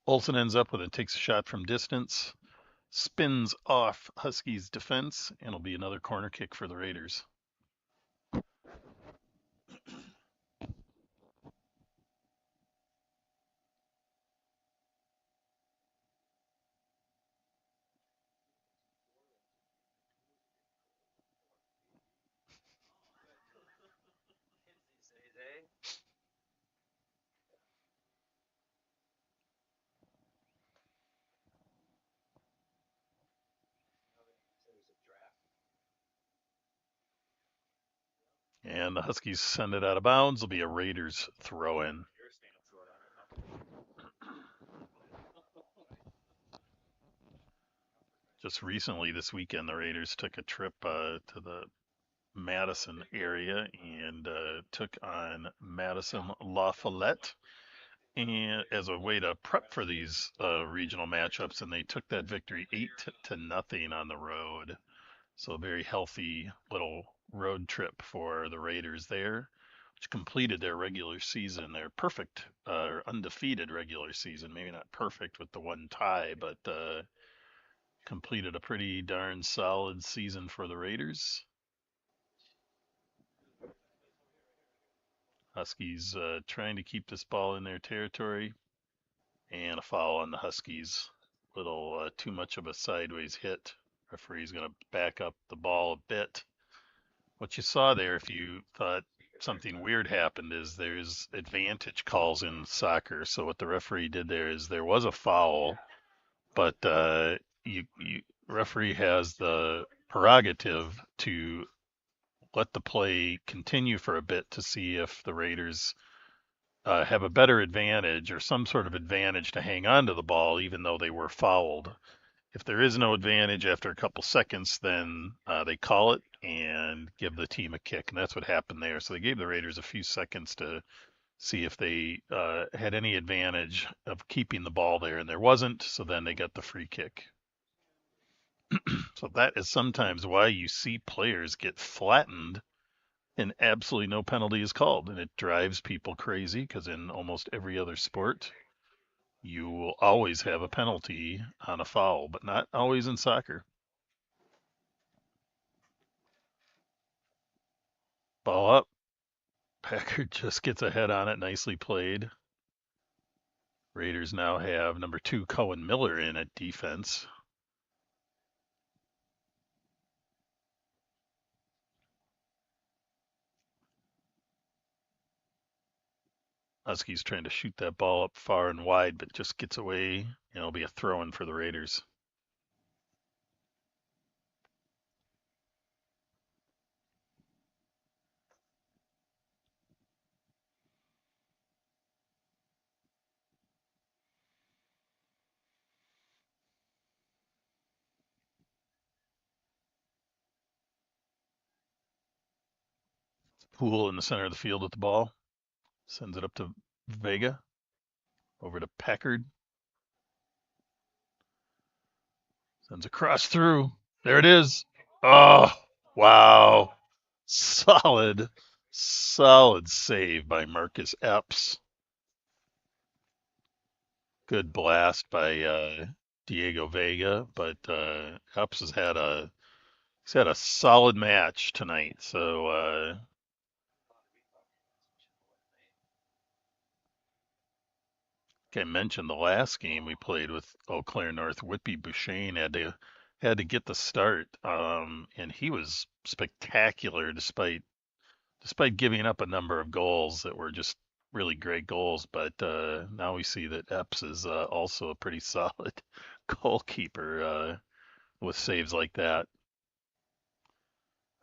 [SPEAKER 2] Olsen ends up with it, takes a shot from distance, spins off Huskies' defense, and it'll be another corner kick for the Raiders. And the Huskies send it out of bounds. It'll be a Raiders throw in. Just recently this weekend, the Raiders took a trip to the Madison area and took on Madison La Follette, and as a way to prep for these regional matchups, and they took that victory 8-0 on the road. So a very healthy little road trip for the Raiders there, which completed their regular season, their perfect undefeated regular season. Maybe not perfect with the one tie, but completed a pretty darn solid season for the Raiders. Huskies trying to keep this ball in their territory, and a foul on the Huskies. Little too much of a sideways hit. Referee's going to back up the ball a bit. What you saw there, if you thought something weird happened, is there's advantage calls in soccer. So what the referee did there is there was a foul, but referee has the prerogative to let the play continue for a bit to see if the Raiders have a better advantage or some sort of advantage to hang on to the ball, even though they were fouled. If there is no advantage after a couple seconds, then they call it and give the team a kick, and that's what happened there. So they gave the Raiders a few seconds to see if they had any advantage of keeping the ball there, and there wasn't, so then they got the free kick. So that is sometimes why you see players get flattened and absolutely no penalty is called, and it drives people crazy because in almost every other sport, you will always have a penalty on a foul, but not always in soccer. Ball up. Packard just gets ahead on it. Nicely played. Raiders now have number 2 Cohen Miller in at defense. Huskies trying to shoot that ball up far and wide, but just gets away, and it'll be a throw-in for the Raiders. Poole in the center of the field with the ball. Sends it up to Vega. Over to Packard. Sends a cross through. There it is. Oh, wow. Solid, solid save by Marcus Epps. Good blast by Diego Vega, but Epps he's had a solid match tonight. So like I mentioned, the last game we played with Eau Claire North, Whitby Bouchane had to get the start, and he was spectacular despite giving up a number of goals that were just really great goals. But now we see that Epps is also a pretty solid goalkeeper with saves like that.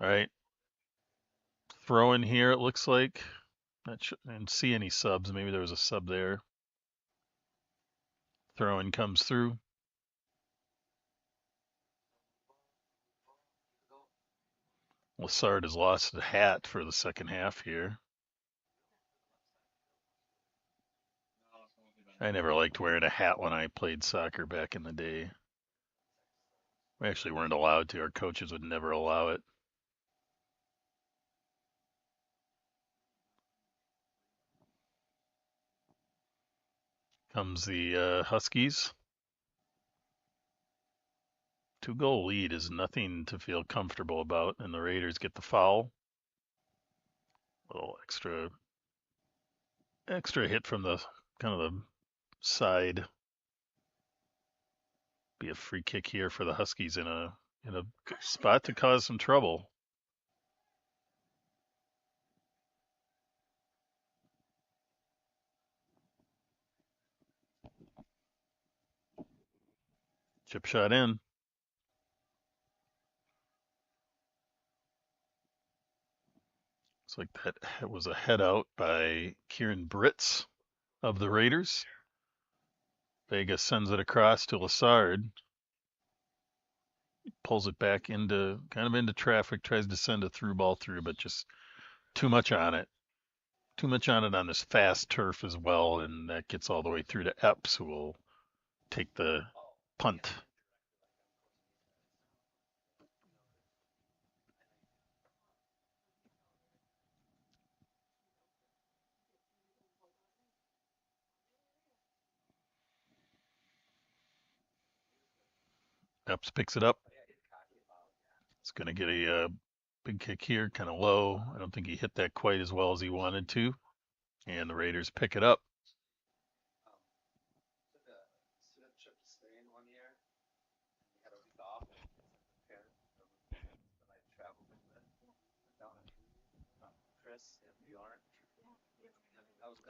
[SPEAKER 2] All right, throw in here. It looks like. Not sure, I didn't see any subs. Maybe there was a sub there. Throw in comes through. Lassard has lost a hat for the second half here. I never liked wearing a hat when I played soccer back in the day. We actually weren't allowed to. Our coaches would never allow it. Comes the Huskies. 2-goal lead is nothing to feel comfortable about, and the Raiders get the foul. A little extra hit from the kind of the side. Be a free kick here for the Huskies in a spot to cause some trouble. Chip shot in. Looks like that was a head out by Kieran Britz of the Raiders. Vega sends it across to Lassard. Pulls it back into traffic, tries to send a through ball through, but just too much on it. Too much on it on this fast turf as well, and that gets all the way through to Epps, who will take the punt. Epps picks it up. It's going to get a big kick here, kind of low. I don't think he hit that quite as well as he wanted to. And the Raiders pick it up.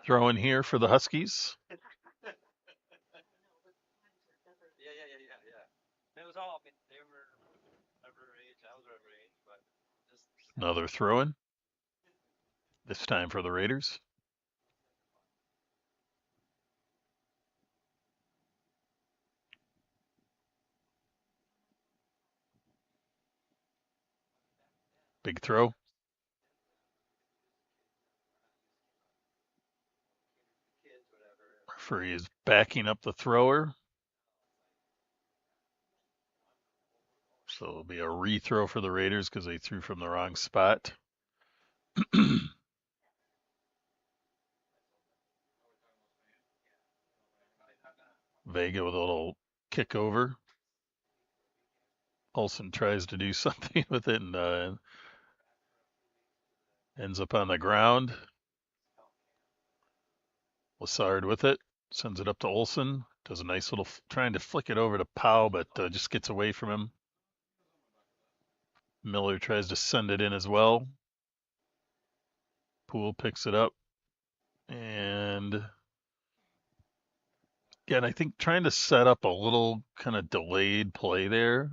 [SPEAKER 2] Throw in here for the Huskies.
[SPEAKER 3] Yeah. It was all. I mean, they were overage. I was overage, but just
[SPEAKER 2] Another throw in. This time for the Raiders. Big throw. Referee is backing up the thrower. So it'll be a rethrow for the Raiders because they threw from the wrong spot. Vega with a little kick over. Olsen tries to do something with it and ends up on the ground. Lassard with it, sends it up to Olsen. Does a nice little trying to flick it over to Powell, but just gets away from him. Miller tries to send it in as well. Poole picks it up. And again, I think trying to set up a little kind of delayed play there.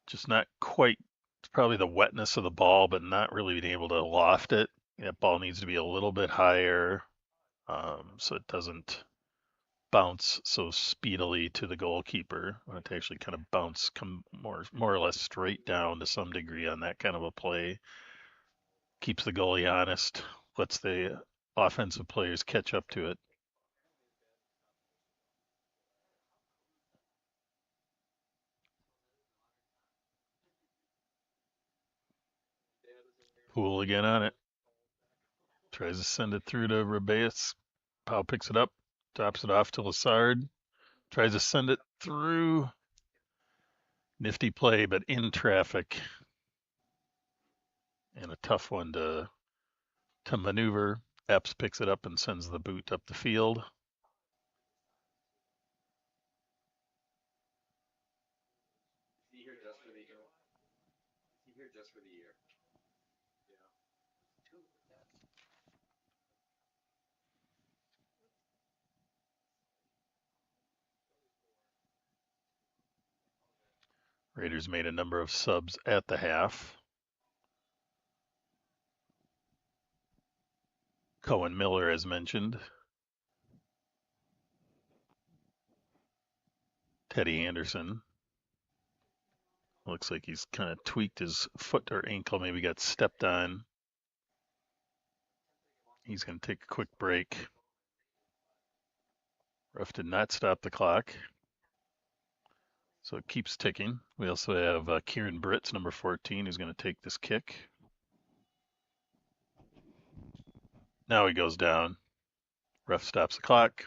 [SPEAKER 2] Just not quite, it's probably the wetness of the ball, but not really being able to loft it. That ball needs to be a little bit higher so it doesn't bounce so speedily to the goalkeeper. I want it to actually kind of bounce, come more or less straight down to some degree on that kind of a play. Keeps the goalie honest, lets the offensive players catch up to it. Poole again on it. Tries to send it through to Rebeus. Powell picks it up, drops it off to Lassard. Tries to send it through. Nifty play, but in traffic. And a tough one to maneuver. Epps picks it up and sends the boot up the field.
[SPEAKER 4] Is he here just for the year? Is he here just for the year? Yeah.
[SPEAKER 2] Raiders made a number of subs at the half. Cohen Miller, as mentioned. Teddy Anderson. Looks like he's kind of tweaked his foot or ankle, maybe got stepped on. He's going to take a quick break. Ref did not stop the clock. So it keeps ticking. We also have Kieran Britz, number 14, who's going to take this kick. Now he goes down. Ref stops the clock.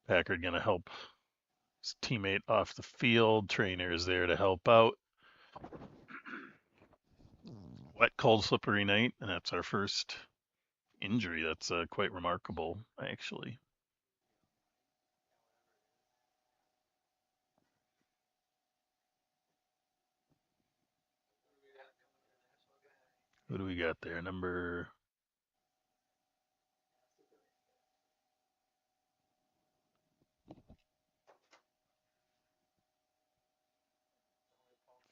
[SPEAKER 2] Packard going to help his teammate off the field. Trainer is there to help out. Wet, cold, slippery night, and that's our first injury. That's quite remarkable, actually. Who do we got there? Number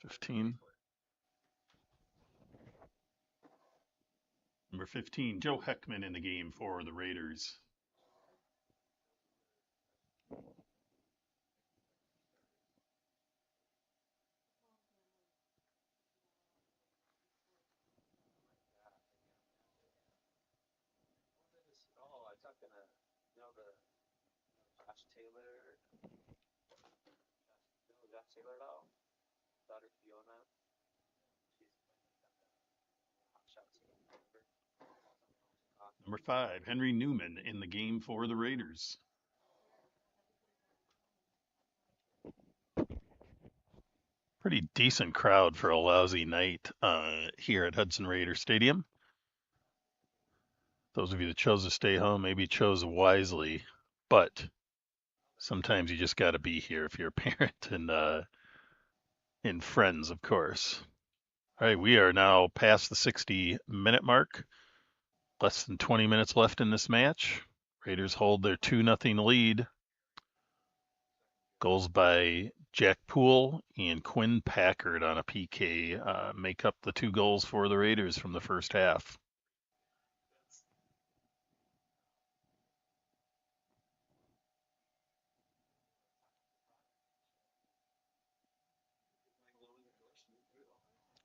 [SPEAKER 2] 15. Number 15, Joe Heckman in the game for the Raiders.
[SPEAKER 4] Oh, I talked to the Josh Taylor. Josh Taylor at all? Daughter Fiona.
[SPEAKER 2] Number 5, Henry Newman in the game for the Raiders. Pretty decent crowd for a lousy night here at Hudson Raider Stadium. Those of you that chose to stay home maybe chose wisely, but sometimes you just got to be here if you're a parent and friends, of course. All right, we are now past the 60-minute mark. Less than 20 minutes left in this match. Raiders hold their 2-0 lead. Goals by Jack Poole and Quinn Packard on a PK make up the 2 goals for the Raiders from the first half.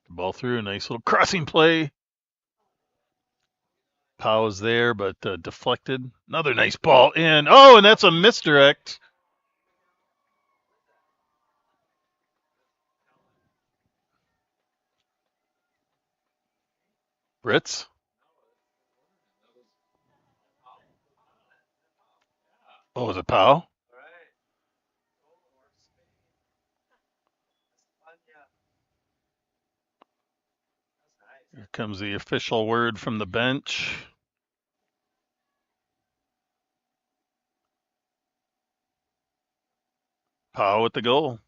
[SPEAKER 2] Ball through, a nice little crossing play. Powell is there, but deflected. Another nice ball in. Oh, and that's a misdirect. Britz. Oh, was it Powell? Here comes the official word from the bench. Powell with the goal.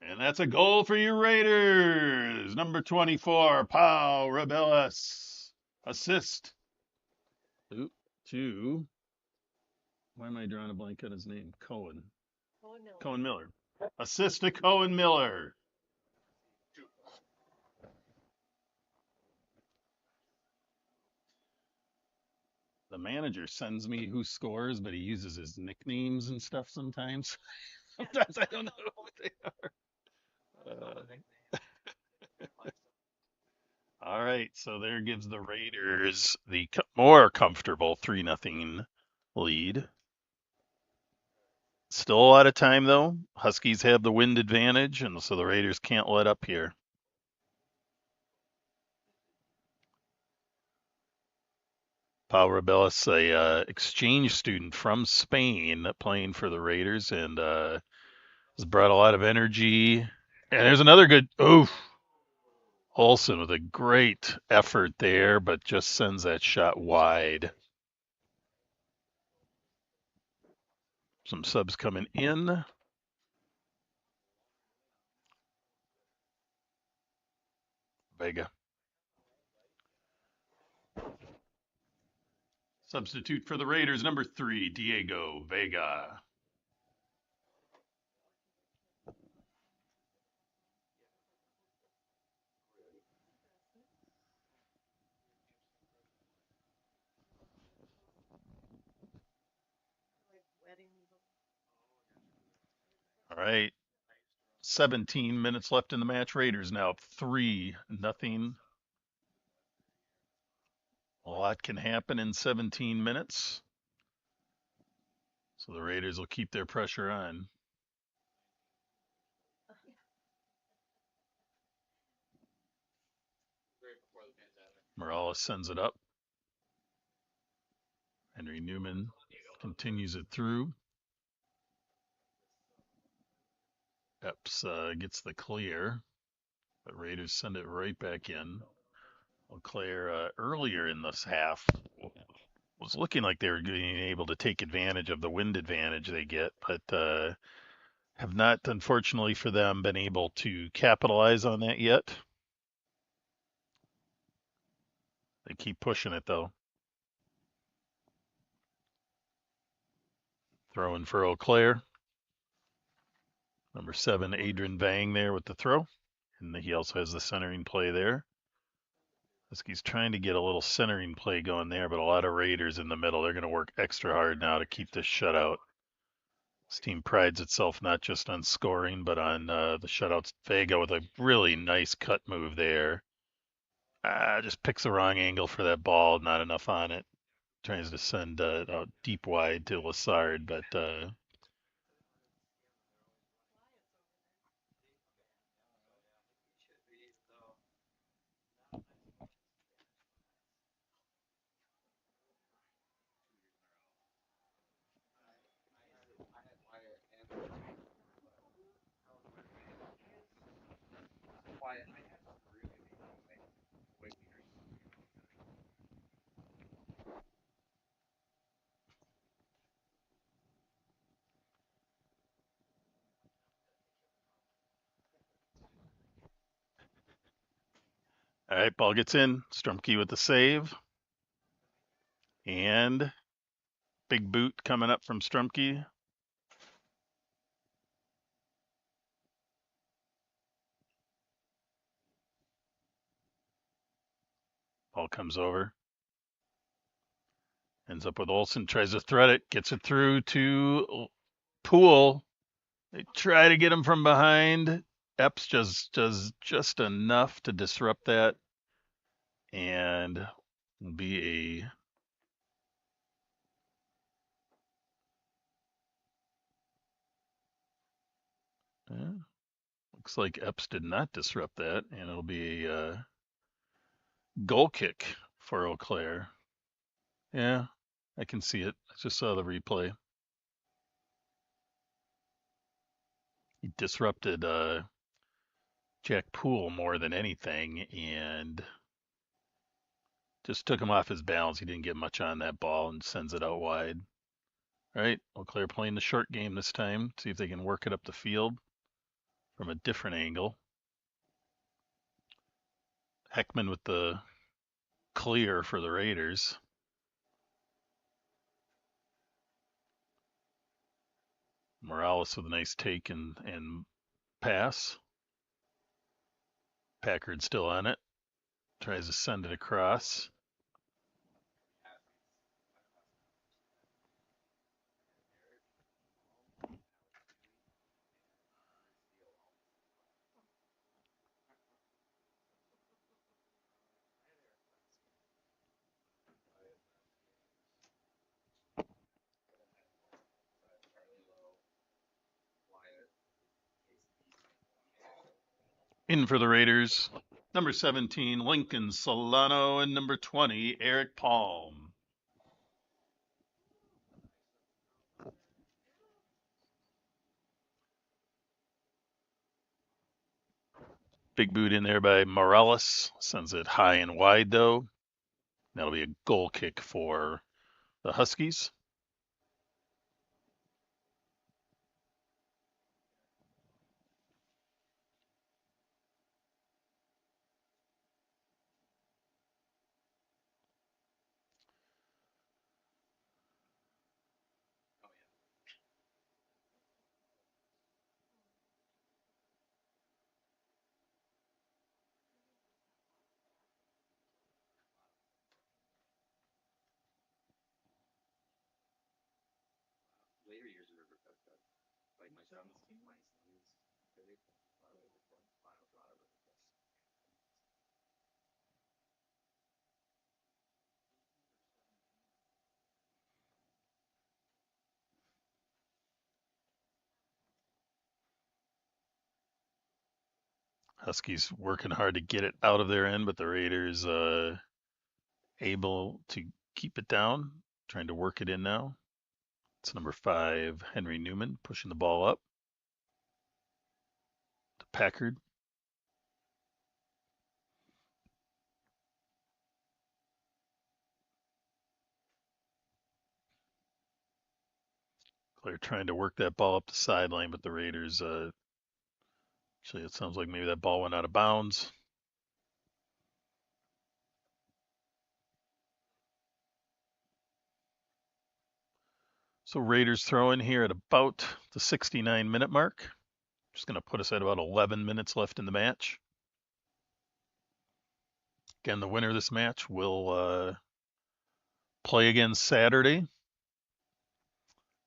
[SPEAKER 2] And that's a goal for your Raiders. Number 24, Pau Rebellis. Assist to, why am I drawing a blank on his name? Cohen Miller. Assist to Cohen Miller. The manager sends me who scores, but he uses his nicknames and stuff sometimes. Sometimes I don't know what they are. All right, so there gives the Raiders the more comfortable 3-0 lead. Still a lot of time though. Huskies have the wind advantage, and so the Raiders can't let up here. Pau Rebellis, a exchange student from Spain, playing for the Raiders, and has brought a lot of energy. And there's another good. Oof. Olsen with a great effort there, but just sends that shot wide. Some subs coming in. Vega. Substitute for the Raiders, number 3, Diego Vega. All right. 17 minutes left in the match. Raiders now up 3-0. A lot can happen in 17 minutes. So the Raiders will keep their pressure on. Morales sends it up. Henry Newman continues it through. Epps gets the clear, but Raiders send it right back in. Claire earlier in this half was looking like they were being able to take advantage of the wind advantage they get, but have not, unfortunately for them, been able to capitalize on that yet. They keep pushing it though. Throwing for Eau Claire. Number 7, Adrian Vang there with the throw. And he also has the centering play there. He's trying to get a little centering play going there, but a lot of Raiders in the middle. They're going to work extra hard now to keep this shutout. This team prides itself not just on scoring, but on the shutouts. Vega with a really nice cut move there. Just picks the wrong angle for that ball. Not enough on it. Tries to send out deep wide to Lassard, but all right, ball gets in. Strumke with the save. And big boot coming up from Strumke. Ball comes over. Ends up with Olsen, tries to thread it, gets it through to Poole. They try to get him from behind. Epps does just enough to disrupt that. And will be a looks like Epps did not disrupt that, and it'll be a goal kick for Eau Claire. Yeah, I can see it. I just saw the replay. He disrupted Jack Poole more than anything, and just took him off his balance. He didn't get much on that ball and sends it out wide. All right, Eau Claire playing the short game this time. See if they can work it up the field from a different angle. Heckman with the clear for the Raiders. Morales with a nice take and pass. Packard still on it. Tries to send it across. In for the Raiders, number 17, Lincoln Solano, and number 20, Eric Palm. Big boot in there by Morales. Sends it high and wide, though. That'll be a goal kick for the Huskies.
[SPEAKER 4] Later years of River Cup, like my son's team, my sons, they final draw of River Cup.
[SPEAKER 2] Huskies working hard to get it out of their end, but the Raiders able to keep it down, trying to work it in now. It's number 5, Henry Newman, pushing the ball up to Packard. They're trying to work that ball up the sideline, but the Raiders, actually, it sounds like maybe that ball went out of bounds. So Raiders throw in here at about the 69-minute mark. Just going to put us at about 11 minutes left in the match. Again, the winner of this match will play again Saturday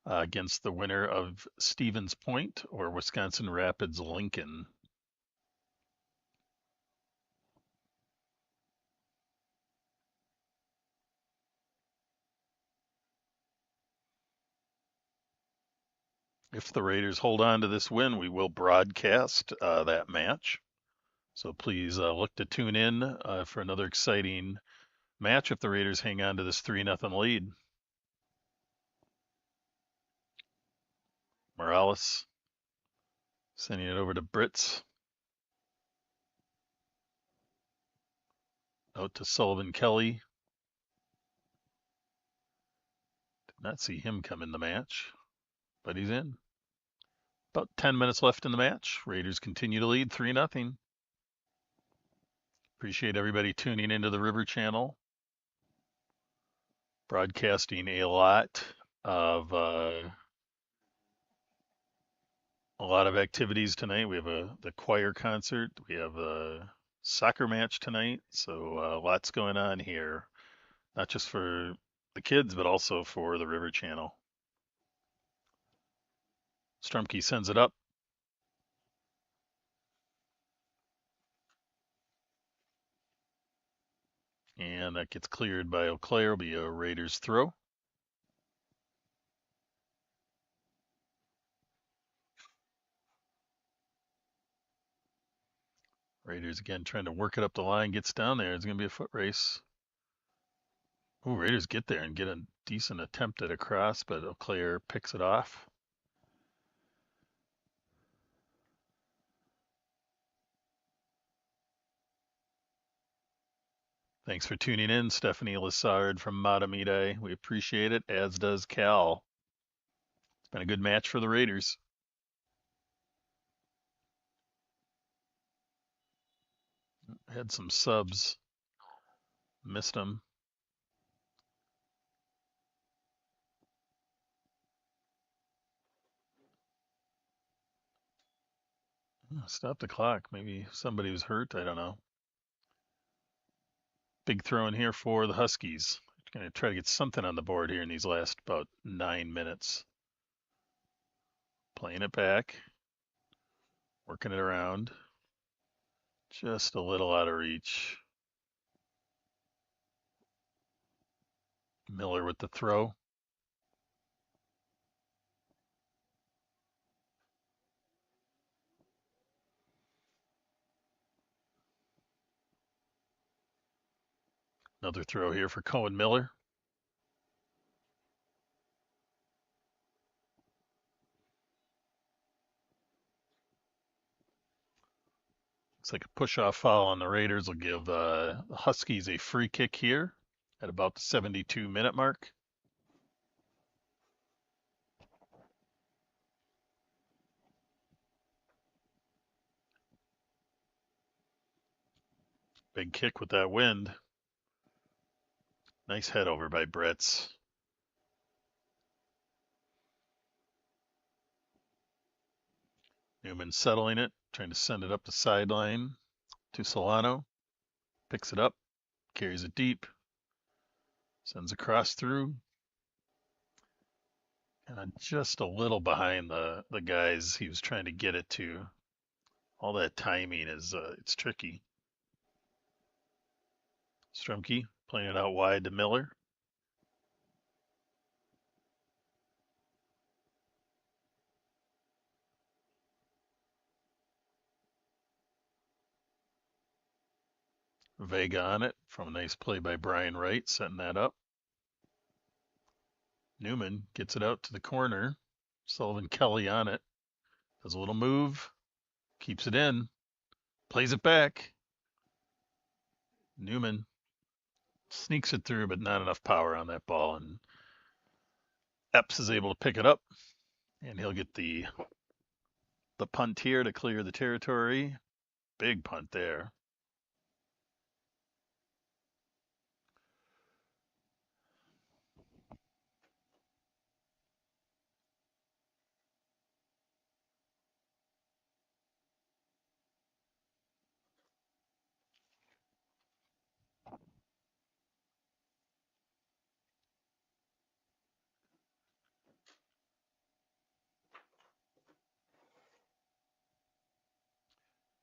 [SPEAKER 2] against the winner of Stevens Point or Wisconsin Rapids Lincoln. If the Raiders hold on to this win, we will broadcast that match. So please look to tune in for another exciting match if the Raiders hang on to this 3-0 lead. Morales sending it over to Brits. Out to Sullivan Kelly. Did not see him come in the match, but he's in. About 10 minutes left in the match. Raiders continue to lead 3-0. Appreciate everybody tuning into the River Channel. Broadcasting a lot of activities tonight. We have the choir concert. We have a soccer match tonight. So lots going on here, not just for the kids, but also for the River Channel. Strumke sends it up. And that gets cleared by Eau Claire. It'll be a Raiders throw. Raiders again trying to work it up the line. Gets down there. It's going to be a foot race. Ooh, Raiders get there and get a decent attempt at a cross, but Eau Claire picks it off. Thanks for tuning in, Stephanie Lassard from Matamide. We appreciate it, as does Cal. It's been a good match for the Raiders. Had some subs. Missed them. Stop the clock. Maybe somebody was hurt. I don't know. Big throw in here for the Huskies. Going to try to get something on the board here in these last about 9 minutes. Playing it back. Working it around. Just a little out of reach. Miller with the throw. Another throw here for Cohen Miller. Looks like a push-off foul on the Raiders will give the Huskies a free kick here at about the 72-minute mark. Big kick with that wind. Nice head over by Bretz. Newman settling it, trying to send it up the sideline to Solano. Picks it up, carries it deep, sends across through. And just a little behind the guys he was trying to get it to. All that timing is it's tricky. Strumke playing it out wide to Miller. Vega on it from a nice play by Brian Wright, setting that up. Newman gets it out to the corner. Sullivan Kelly on it. Does a little move. Keeps it in. Plays it back. Newman sneaks it through, but not enough power on that ball. And Epps is able to pick it up. And he'll get the punt here to clear the territory. Big punt there.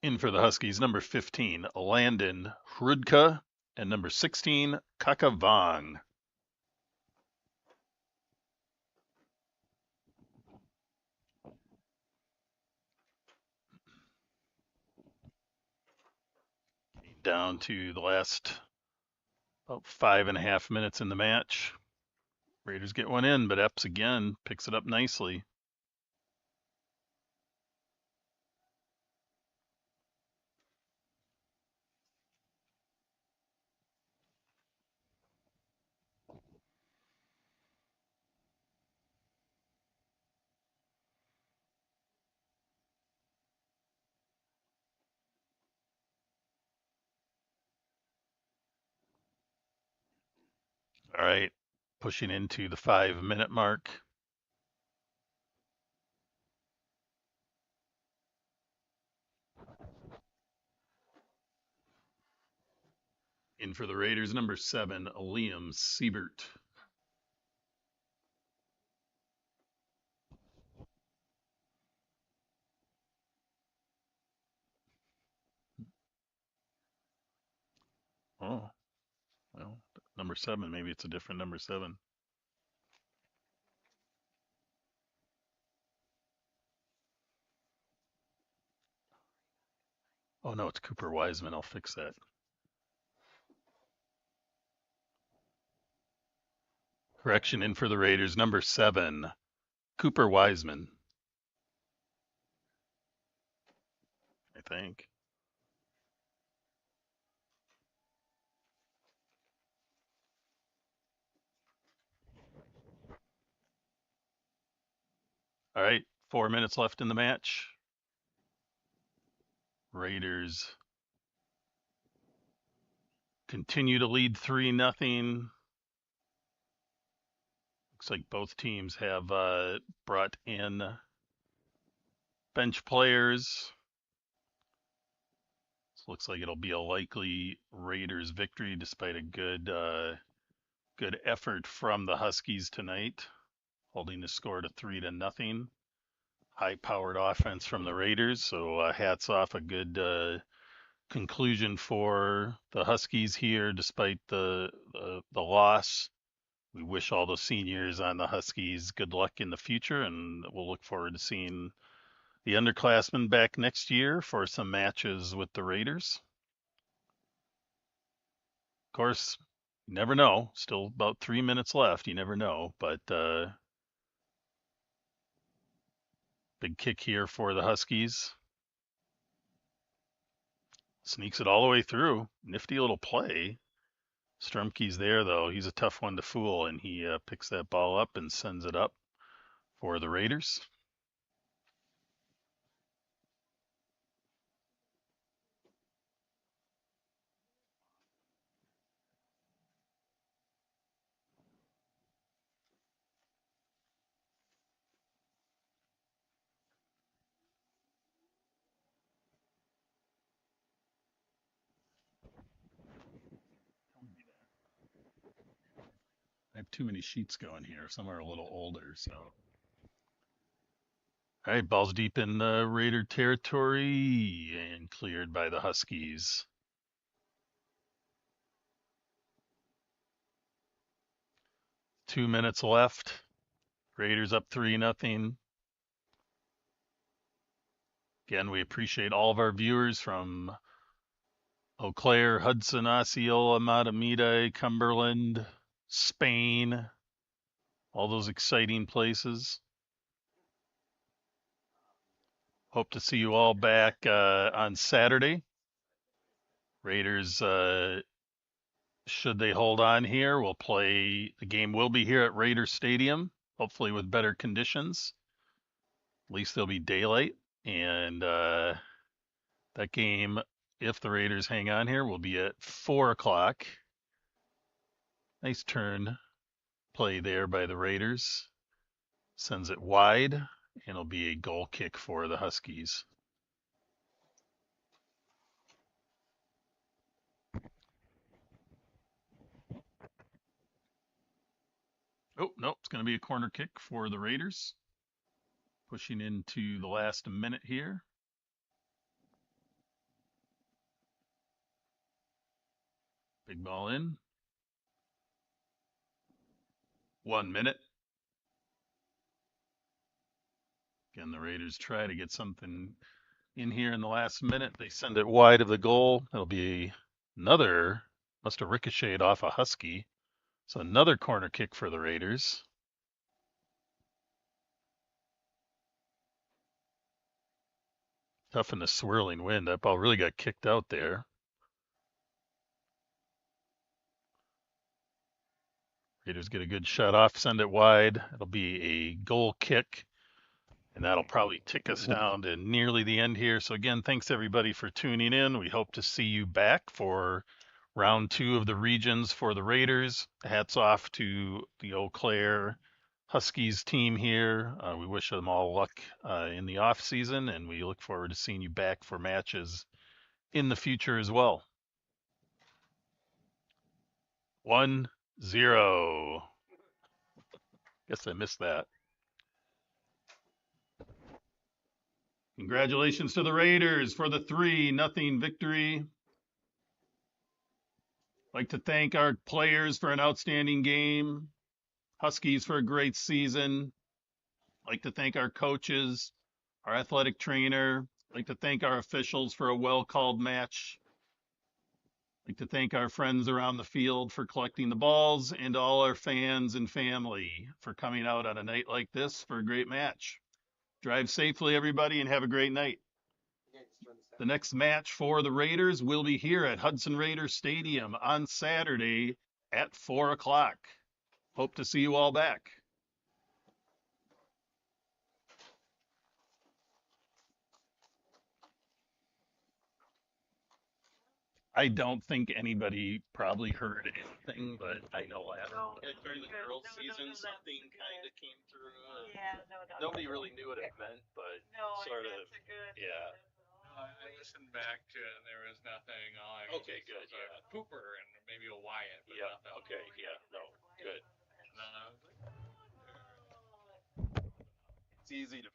[SPEAKER 2] In for the Huskies, number 15, Landon Hrudka, and number 16, Kakavang. Down to the last about 5.5 minutes in the match. Raiders get one in, but Epps again picks it up nicely. All right, pushing into the 5-minute mark. In for the Raiders, number 7, Liam Siebert. Oh, well, number 7, maybe it's a different number 7. Oh no, it's Cooper Wiseman. I'll fix that. Correction, in for the Raiders, number 7, Cooper Wiseman. I think. All right, 4 minutes left in the match. Raiders continue to lead 3-0. Looks like both teams have brought in bench players. This looks like it'll be a likely Raiders victory despite a good effort from the Huskies tonight, holding the score to 3-0. High-powered offense from the Raiders, so hats off, a good conclusion for the Huskies here despite the loss. We wish all the seniors on the Huskies good luck in the future, and we'll look forward to seeing the underclassmen back next year for some matches with the Raiders. Of course, You never know. Still about 3 minutes left. You never know. But big kick here for the Huskies. Sneaks it all the way through. Nifty little play. Strumke's there, though. He's a tough one to fool, and he picks that ball up and sends it up for the Raiders. I have too many sheets going here. Some are a little older, so. All right, ball's deep in Raider territory and cleared by the Huskies. 2 minutes left. Raiders up 3-0. Again, we appreciate all of our viewers from Eau Claire, Hudson, Osceola, Matamita, Cumberland, Spain, all those exciting places. Hope to see you all back on Saturday. Raiders, should they hold on here, will play. The game will be here at Raider Stadium, hopefully with better conditions. At least there'll be daylight. And that game, if the Raiders hang on here, will be at 4 o'clock. Nice turn play there by the Raiders. Sends it wide, and it'll be a goal kick for the Huskies. Oh, no, it's going to be a corner kick for the Raiders. Pushing into the last minute here. Big ball in. 1 minute. Again, the Raiders try to get something in here in the last minute. They send it wide of the goal. It'll be another, must have ricocheted off a Husky. So another corner kick for the Raiders. Tough in the swirling wind. That ball really got kicked out there. Raiders get a good shot off, send it wide. It'll be a goal kick. And that'll probably tick us down to nearly the end here. So again, thanks everybody for tuning in. We hope to see you back for round 2 of the regions for the Raiders. Hats off to the Eau Claire Huskies team here. We wish them all luck in the off season, and we look forward to seeing you back for matches in the future as well. 1-0. Guess I missed that. Congratulations to the Raiders for the 3-0 victory. Like to thank our players for an outstanding game. Huskies for a great season. Like to thank our coaches, our athletic trainer. Like to thank our officials for a well-called match. Like to thank our friends around the field for collecting the balls, and all our fans and family for coming out on a night like this for a great match. Drive safely, everybody, and have a great night. The next match for the Raiders will be here at Hudson Raider Stadium on Saturday at 4 o'clock. Hope to see you all back. I don't think anybody probably heard anything, but I know during the girls' season, something kind of came through.
[SPEAKER 5] Yeah, no,
[SPEAKER 2] Nobody really knew what it meant, but
[SPEAKER 5] No,
[SPEAKER 2] sort of,
[SPEAKER 5] that's a good.
[SPEAKER 2] yeah.
[SPEAKER 3] I listened back to it and there was nothing. All I
[SPEAKER 2] Okay, good,
[SPEAKER 3] was a
[SPEAKER 2] yeah.
[SPEAKER 3] Cooper and maybe a Wyatt, but
[SPEAKER 2] Yeah,
[SPEAKER 3] nothing.
[SPEAKER 2] okay, yeah, no, good.
[SPEAKER 3] And then I was like,
[SPEAKER 2] It's easy to